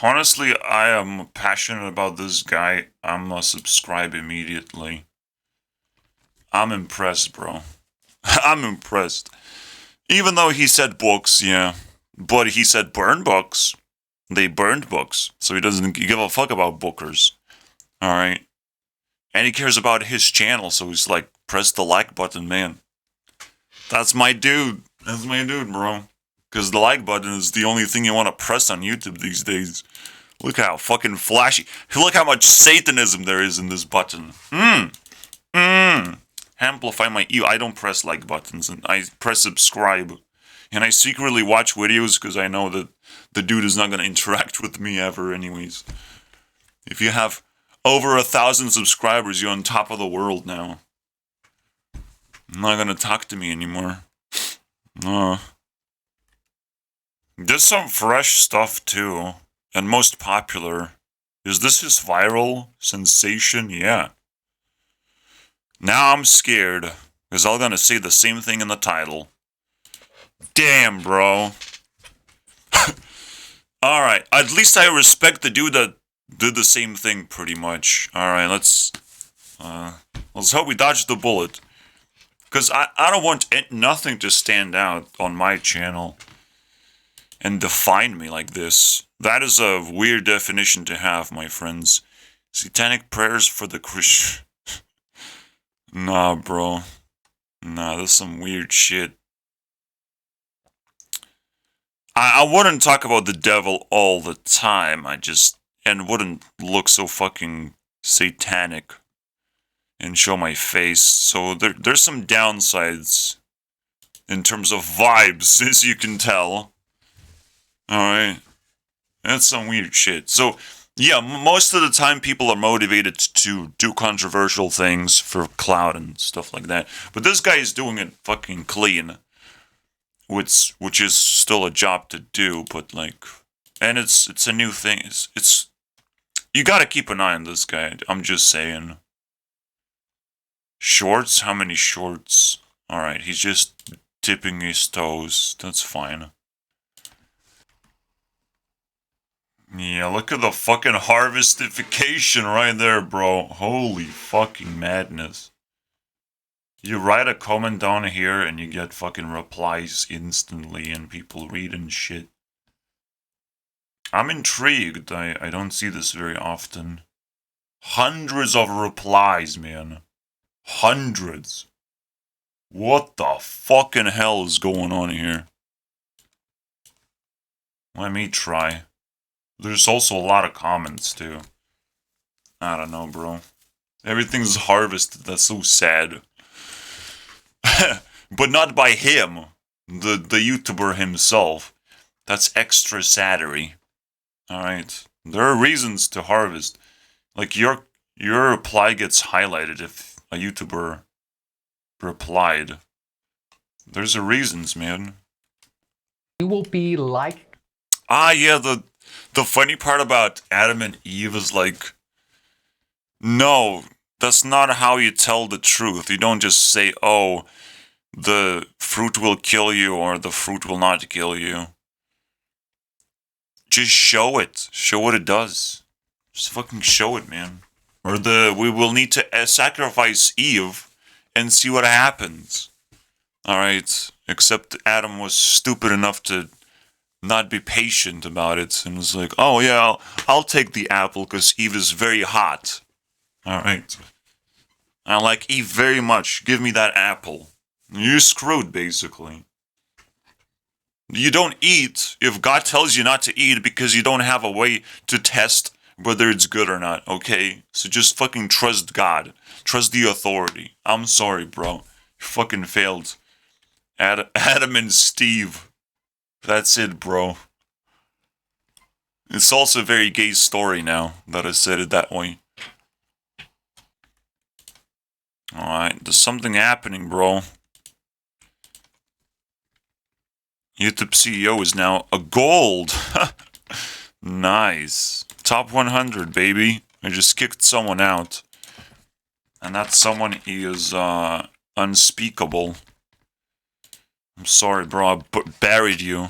S1: Honestly, I am passionate about this guy. I'm gonna subscribe immediately. I'm impressed, bro. I'm impressed. Even though he said books, yeah. But he said burn books. They burned books. So he doesn't give a fuck about bookers. Alright? And he cares about his channel, so he's like, press the like button, man. That's my dude. That's my dude, bro. Because the like button is the only thing you want to press on YouTube these days. Look how fucking flashy. Look how much Satanism there is in this button. Amplify my ego. I don't press like buttons. And I press subscribe. And I secretly watch videos because I know that the dude is not going to interact with me ever anyways. If you have over 1,000 subscribers, you're on top of the world now. You're not going to talk to me anymore. No. There's some fresh stuff too. And most popular. Is this his viral sensation? Yeah. Now I'm scared. Because I'm gonna say the same thing in the title. Damn, bro. Alright. At least I respect the dude that did the same thing pretty much. Alright, let's hope we dodge the bullet. Because I don't want nothing to stand out on my channel and define me like this. That is a weird definition to have, my friends. Satanic prayers for the Christian. Nah, bro. Nah, that's some weird shit. I wouldn't talk about the devil all the time. And wouldn't look so fucking satanic and show my face. So there's some downsides in terms of vibes, as you can tell. Alright. That's some weird shit. So, yeah, most of the time people are motivated to do controversial things for clout and stuff like that. But this guy is doing it fucking clean. Which is still a job to do, but like... And it's a new thing. It's you gotta keep an eye on this guy. I'm just saying. Shorts? How many shorts? Alright, he's just tipping his toes. That's fine. Yeah, look at the fucking harvestification right there, bro. Holy fucking madness. You write a comment down here and you get fucking replies instantly and people read and shit. I'm intrigued. I don't see this very often. Hundreds of replies, man. Hundreds. What the fucking hell is going on here? Let me try. There's also a lot of comments, too. I don't know, bro. Everything's harvested. That's so sad. But not by him. The YouTuber himself. That's extra saddery. Alright. There are reasons to harvest. Like, your reply gets highlighted if a YouTuber replied. There's a reasons, man.
S7: You will be like...
S1: Yeah, the funny part about Adam and Eve is like, no, that's not how you tell the truth. You don't just say, oh, the fruit will kill you or the fruit will not kill you. Just show it. Show what it does. Just fucking show it, man. Or we will need to sacrifice Eve and see what happens. Alright, except Adam was stupid enough to not be patient about it and was like, oh yeah, I'll take the apple because Eve is very hot. Alright. I like Eve very much. Give me that apple. You're screwed, basically. You don't eat if God tells you not to eat because you don't have a way to test whether it's good or not, okay? So just fucking trust God. Trust the authority. I'm sorry, bro. You fucking failed. Adam and Steve. That's it, bro. It's also a very gay story now that I said it that way. Alright, there's something happening, bro. YouTube CEO is now a gold. Nice. Top 100, baby. I just kicked someone out. And that someone is unspeakable. I'm sorry, bro. I buried you.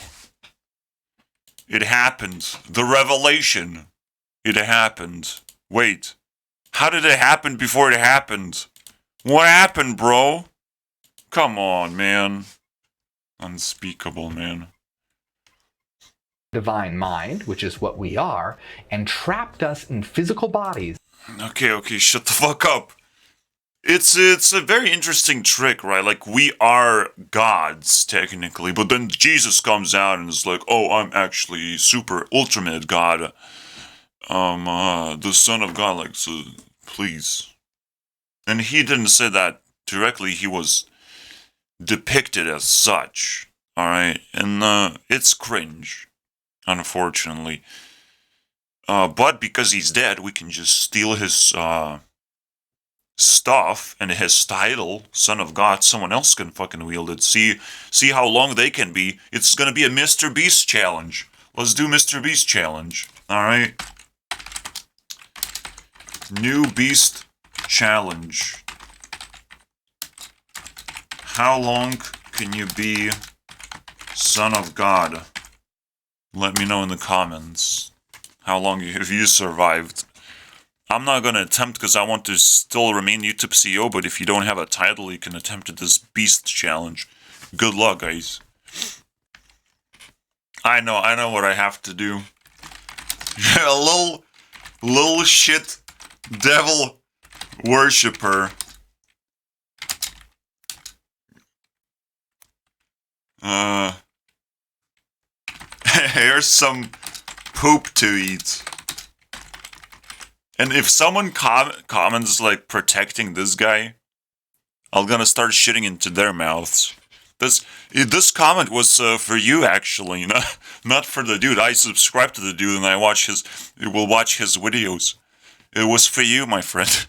S1: It happened. The revelation. It happened. Wait. How did it happen before it happened? What happened, bro? Come on, man. Unspeakable, man.
S7: Divine mind, which is what we are, and trapped us in physical bodies.
S1: Okay, shut the fuck up. It's a very interesting trick, right? Like, we are gods, technically, but then Jesus comes out and is like, oh, I'm actually super ultimate God. The Son of God, like, so, please. And he didn't say that directly, he was depicted as such, alright? And, it's cringe, unfortunately. But because he's dead, we can just steal his, stuff and his title, Son of God. Someone else can fucking wield it. See how long they can be. It's gonna be a Mr. Beast challenge. Let's do Mr. Beast challenge. Alright. New Beast challenge. How long can you be Son of God? Let me know in the comments. How long have you survived? I'm not going to attempt because I want to still remain YouTube CEO, but if you don't have a title, you can attempt this Beast Challenge. Good luck, guys. I know what I have to do. A little shit devil worshipper. Here's some poop to eat. And if someone comments, like, protecting this guy, I'm gonna start shitting into their mouths. This comment was for you, actually, not for the dude. I subscribe to the dude and I will watch his videos. It was for you, my friend.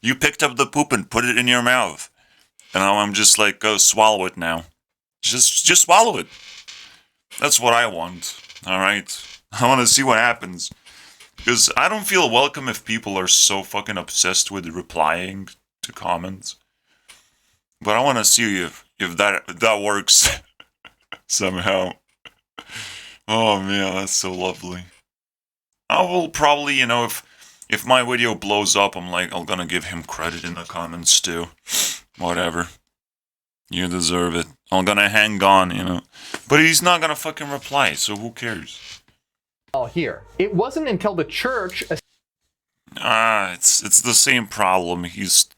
S1: You picked up the poop and put it in your mouth. And I'm just like, go swallow it now. Just swallow it. That's what I want, alright? I want to see what happens. Because I don't feel welcome if people are so fucking obsessed with replying to comments. But I want to see if that works somehow. Oh man, that's so lovely. I will probably, if my video blows up, I'm gonna give him credit in the comments too. Whatever. You deserve it. I'm gonna hang on, But he's not gonna fucking reply, so who cares?
S7: Here. It wasn't until the church...
S1: It's the same problem. He's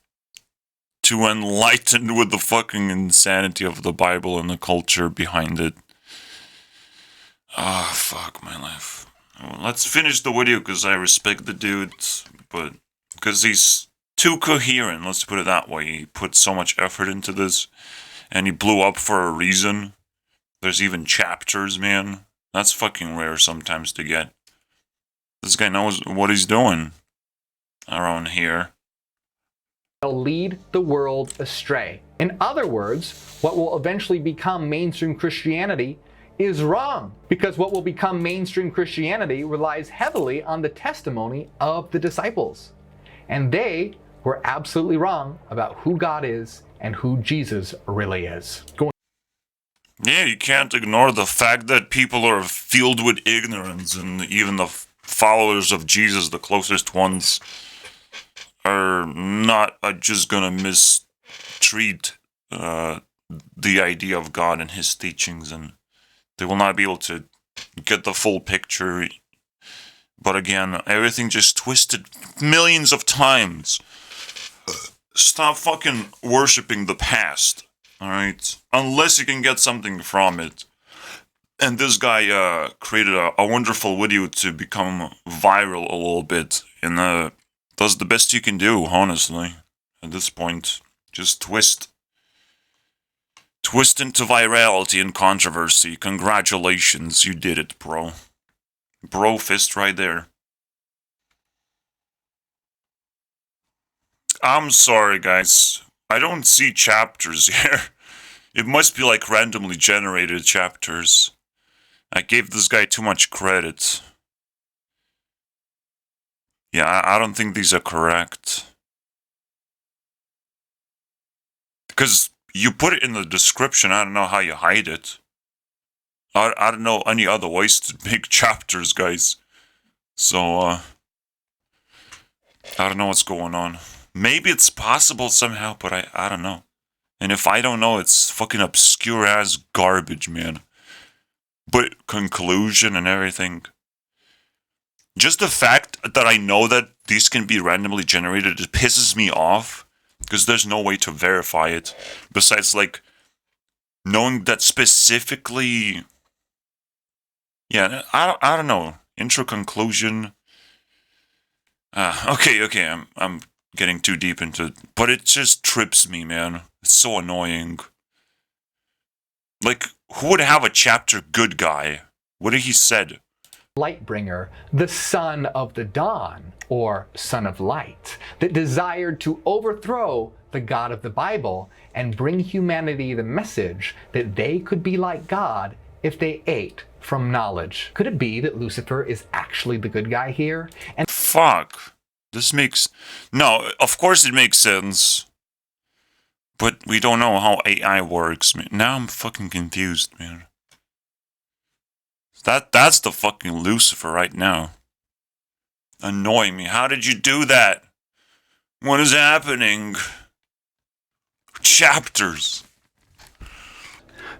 S1: too enlightened with the fucking insanity of the Bible and the culture behind it. Fuck my life. Well, let's finish the video because I respect the dude, but because he's too coherent, let's put it that way. He put so much effort into this, and he blew up for a reason. There's even chapters, man. That's fucking rare sometimes to get. This guy knows what he's doing around here.
S7: They'll lead the world astray. In other words, what will eventually become mainstream Christianity is wrong, because what will become mainstream Christianity relies heavily on the testimony of the disciples. And they were absolutely wrong about who God is and who Jesus really is.
S1: Yeah, you can't ignore the fact that people are filled with ignorance, and even the followers of Jesus, the closest ones, are just gonna mistreat the idea of God and his teachings, and they will not be able to get the full picture. But again, everything just twisted millions of times. Stop fucking worshipping the past, alright? Unless you can get something from it. And this guy created a wonderful video to become viral a little bit. And that's the best you can do, honestly. At this point, just twist into virality and controversy. Congratulations, you did it, bro. Bro fist right there. I'm sorry, guys. I don't see chapters here. It must be like randomly generated chapters. I gave this guy too much credit. Yeah, I don't think these are correct. Because you put it in the description, I don't know how you hide it. I don't know any other ways to make chapters, guys. So, I don't know what's going on. Maybe it's possible somehow, but I don't know. And if I don't know, it's fucking obscure-ass garbage, man. But conclusion and everything. Just the fact that I know that these can be randomly generated, it pisses me off. Because there's no way to verify it. Besides, like, knowing that specifically... Yeah, I don't know. Intro, conclusion... Okay, I'm getting too deep into it. But it just trips me, man. It's so annoying. Like, who would have a chapter good guy? What did he said?
S7: Lightbringer, the son of the dawn, or son of light, that desired to overthrow the God of the Bible and bring humanity the message that they could be like God if they ate from knowledge. Could it be that Lucifer is actually the good guy here? And
S1: fuck. This makes... No, of course it makes sense. But we don't know how AI works, man. Now I'm fucking confused, man. That's the fucking Lucifer right now. Annoying me. How did you do that? What is happening? Chapters.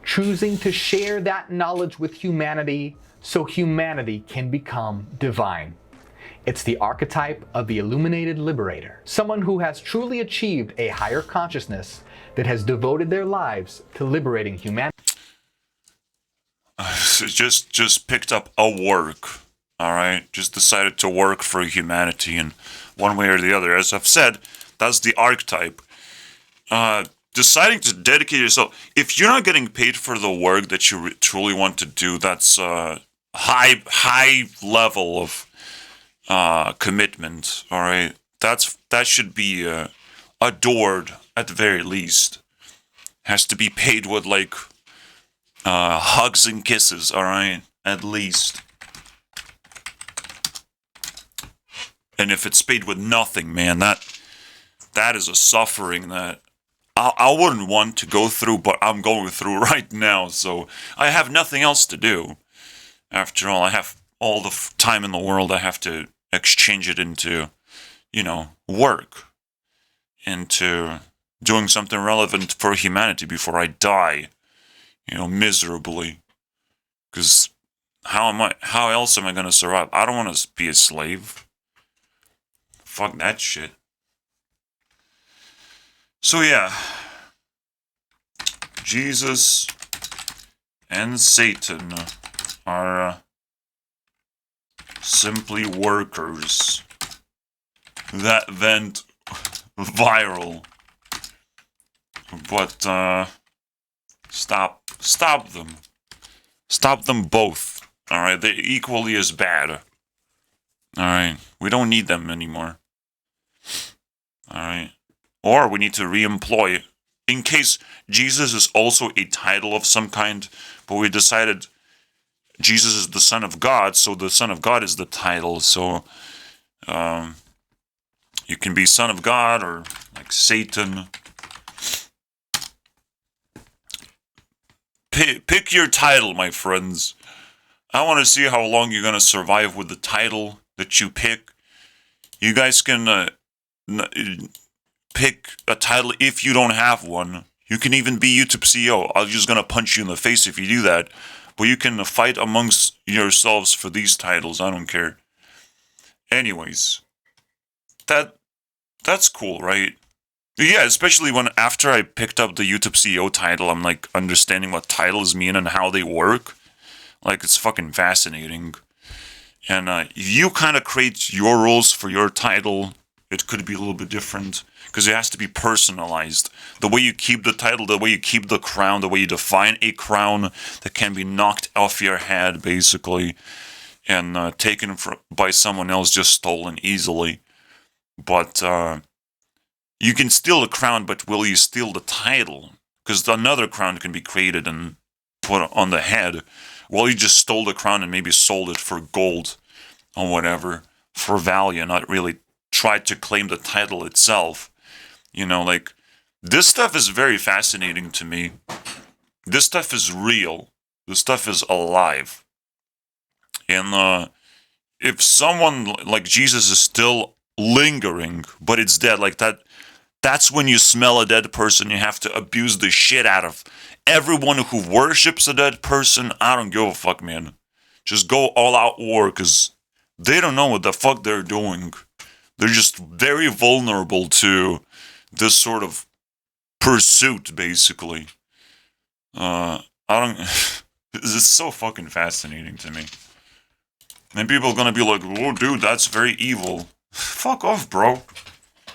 S7: choosing to share that knowledge with humanity so humanity can become divine. It's the archetype of the illuminated liberator, someone who has truly achieved a higher consciousness that has devoted their lives to liberating humanity.
S1: Just picked up a work, all right? Just decided to work for humanity in one way or the other. As I've said, that's the archetype. Deciding to dedicate yourself, if you're not getting paid for the work that you truly want to do, that's a high level of commitment, all right? That should be adored at the very least. Has to be paid with like hugs and kisses, all right? At least. And if it's paid with nothing, man, that is a suffering that I wouldn't want to go through, but I'm going through right now, so I have nothing else to do. After all, I have all the time in the world. I have to exchange it into, work. Into doing something relevant for humanity before I die, miserably. Because how else am I going to survive? I don't want to be a slave. Fuck that shit. So yeah, Jesus and Satan are simply workers that went viral. But stop them. Stop them both. Alright, they're equally as bad. Alright, we don't need them anymore. Alright. Or we need to re-employ, in case Jesus is also a title of some kind, but we decided Jesus is the Son of God, so the Son of God is the title. So you can be Son of God or like Satan. Pick your title, my friends. I want to see how long you're going to survive with the title that you pick. You guys can pick a title if you don't have one. You can even be YouTube CEO. I'm just going to punch you in the face if you do that. But you can fight amongst yourselves for these titles. I don't care. Anyways, that's cool, right? Yeah, especially when after I picked up the YouTube CEO title, I'm like understanding what titles mean and how they work. Like, it's fucking fascinating. And you kind of create your rules for your title. It could be a little bit different because it has to be personalized. The way you keep the title, the way you keep the crown, the way you define a crown that can be knocked off your head, basically, and taken by someone else, just stolen easily. But you can steal the crown, but will you steal the title? Because another crown can be created and put on the head. Well, you just stole the crown and maybe sold it for gold or whatever, for value, not really tried to claim the title itself. You know, like, this stuff is very fascinating to me. This stuff is real. This stuff is alive. And if someone like Jesus is still lingering, but it's dead, like that's when you smell a dead person. You have to abuse the shit out of everyone who worships a dead person. I don't give a fuck, man. Just go all out war, because they don't know what the fuck they're doing. They're just very vulnerable to this sort of pursuit, basically. I don't... It's so fucking fascinating to me. And people are gonna be like, oh, dude, that's very evil. Fuck off, bro.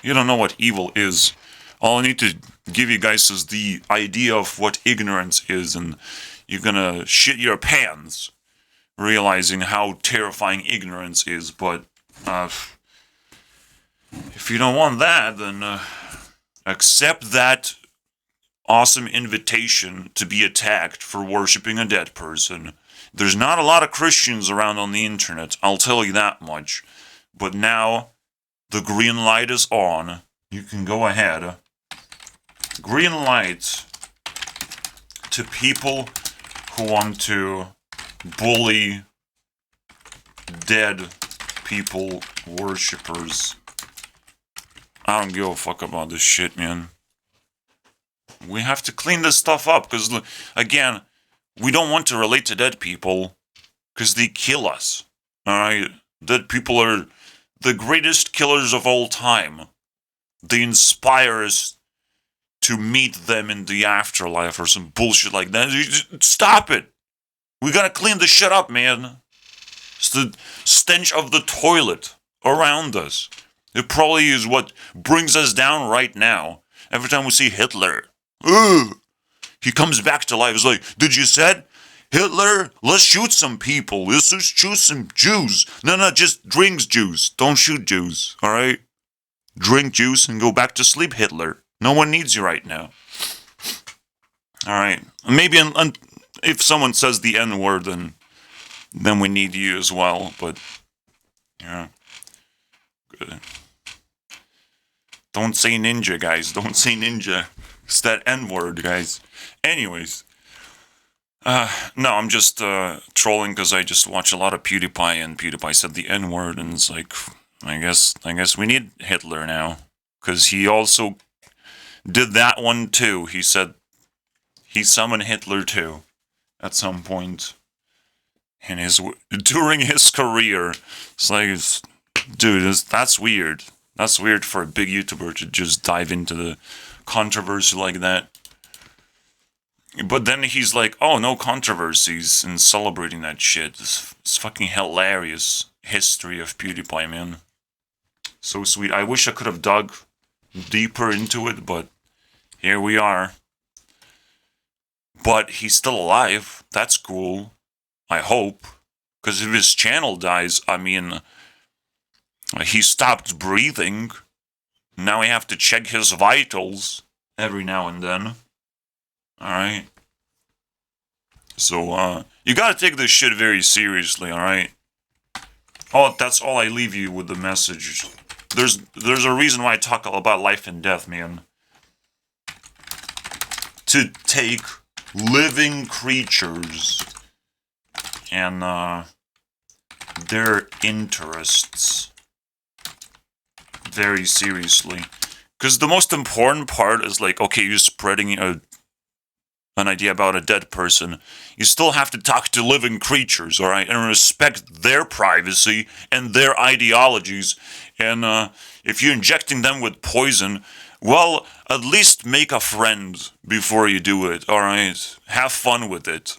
S1: You don't know what evil is. All I need to give you guys is the idea of what ignorance is, and you're gonna shit your pants realizing how terrifying ignorance is. But if you don't want that, then accept that awesome invitation to be attacked for worshiping a dead person. There's not a lot of Christians around on the internet, I'll tell you that much. But now the green light is on. You can go ahead. Green light to people who want to bully dead people, worshippers. I don't give a fuck about this shit, man. We have to clean this stuff up, because, again, we don't want to relate to dead people, because they kill us. Alright? Dead people are the greatest killers of all time. They inspire us to meet them in the afterlife or some bullshit like that. Stop it! We gotta clean this shit up, man. It's the stench of the toilet around us. It probably is what brings us down right now. Every time we see Hitler, ugh, he comes back to life. It's like, did you said Hitler? Let's shoot some people. Let's just shoot some Jews. No, just drink Jews. Don't shoot Jews, all right? Drink juice and go back to sleep, Hitler. No one needs you right now. All right. Maybe if someone says the N-word, then we need you as well. But, yeah. Good. Don't say ninja, guys. Don't say ninja. It's that N-word, guys. Anyways. No, I'm just trolling because I just watch a lot of PewDiePie, and PewDiePie said the N-word, and it's like, I guess we need Hitler now. Because he also did that one too. He said he summoned Hitler too at some point during his career. It's like, dude, that's weird. That's weird for a big YouTuber to just dive into the controversy like that. But then he's like, oh, no controversies, and celebrating that shit. It's fucking hilarious history of PewDiePie, man. So sweet. I wish I could have dug deeper into it, but here we are. But he's still alive. That's cool. I hope. Because if his channel dies, I mean, he stopped breathing. Now we have to check his vitals every now and then. Alright. So, you gotta take this shit very seriously, alright? Oh, that's all I leave you with the message. There's a reason why I talk about life and death, man. To take living creatures and their interests very seriously. Because the most important part is like, okay, you're spreading an idea about a dead person. You still have to talk to living creatures, alright? And respect their privacy and their ideologies. And if you're injecting them with poison, well, at least make a friend before you do it, alright? Have fun with it.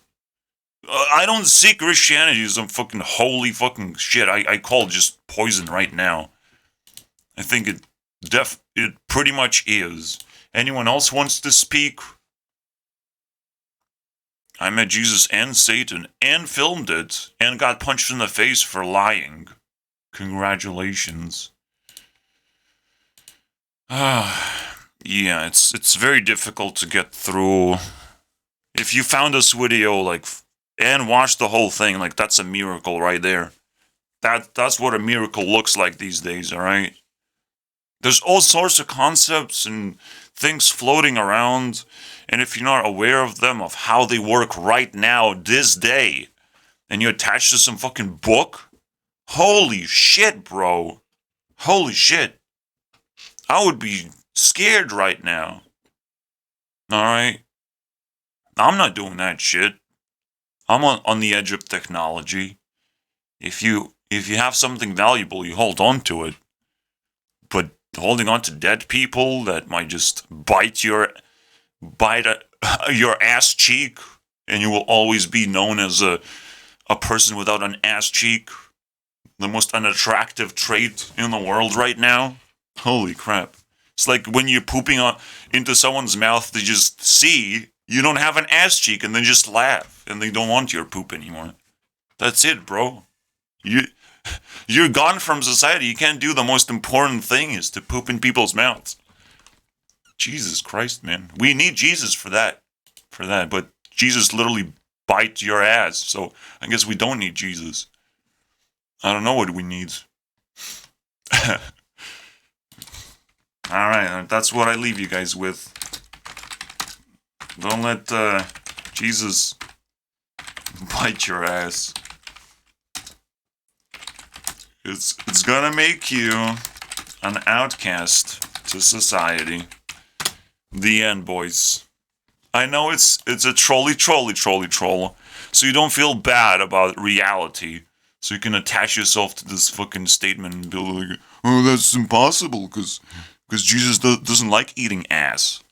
S1: I don't see Christianity as some fucking holy fucking shit. I call it just poison right now. I think it pretty much is. Anyone else wants to speak? I met Jesus and Satan and filmed it and got punched in the face for lying. Congratulations. Yeah, it's very difficult to get through. If you found this video, like, and watched the whole thing, like, that's a miracle right there. That's what a miracle looks like these days, alright? There's all sorts of concepts and things floating around, and if you're not aware of them, of how they work right now, this day, and you attach to some fucking book, holy shit, bro. Holy shit. I would be scared right now. Alright? I'm not doing that shit. I'm on the edge of technology. If you have something valuable, you hold on to it. But holding on to dead people that might just bite your ass cheek, and you will always be known as a person without an ass cheek, the most unattractive trait in the world right now. Holy crap. It's like when you're pooping into someone's mouth, they just see you don't have an ass cheek and they just laugh and they don't want your poop anymore. That's it, bro. You're gone from society. You can't do the most important thing, is to poop in people's mouths. Jesus Christ, man. We need Jesus for that. But Jesus literally bites your ass. So I guess we don't need Jesus. I don't know what we need. Alright, that's what I leave you guys with. Don't let Jesus bite your ass. It's gonna make you an outcast to society. The end, boys. I know it's a troll, so you don't feel bad about reality. So you can attach yourself to this fucking statement and be like, oh, that's impossible, because Jesus doesn't like eating ass.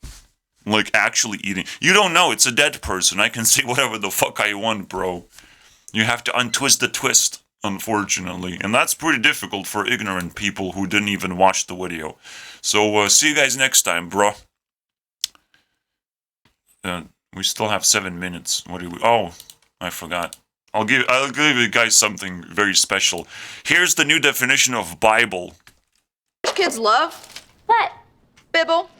S1: Like, actually eating. You don't know, it's a dead person. I can say whatever the fuck I want, bro. You have to untwist the twist, unfortunately. And that's pretty difficult for ignorant people who didn't even watch the video. So, see you guys next time, bro. We still have 7 minutes. What do we... Oh, I forgot. I'll give you guys something very special. Here's the new definition of Bible.
S8: Kids love?
S3: What?
S8: Bibble.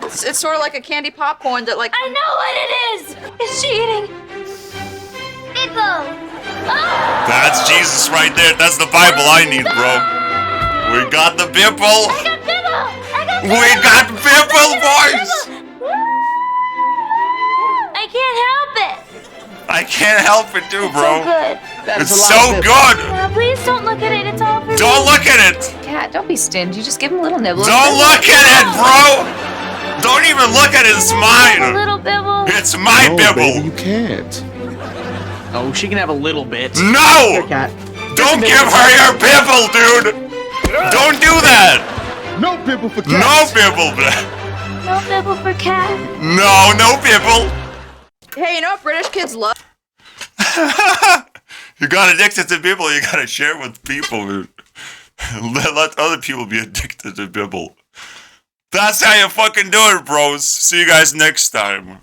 S8: It's sort of like a candy popcorn that, like...
S3: I know what it is! Is she eating? Bibble! Oh!
S1: That's Jesus right there. That's the Bible I need, bro. We got the Bibble!
S3: I got Bibble!
S1: We got Bibble, boys!
S3: I can't help it!
S1: I can't help it too, bro.
S3: So good.
S1: It's so good!
S3: Now, please don't look at it. It's all for
S1: Don't
S3: me.
S1: look at it!
S9: Cat, don't be stingy. Just give him a little nibble.
S1: Don't look at it, bro! Don't even look at it. It's
S3: A
S1: mine!
S3: little Bibble.
S1: It's my Bibble!
S10: Baby, you can't.
S11: Oh, she can have a little bit.
S1: No!
S11: Here, Cat.
S1: Don't give her your Bibble, dude! Don't do that!
S10: No Bibble for cats.
S1: No Bibble, bruh.
S3: No Bibble for cat.
S1: No Bibble.
S8: Hey, you know what British kids love?
S1: You got addicted to Bibble, you gotta share with people, dude. Let other people be addicted to Bibble. That's how you fucking do it, bros. See you guys next time.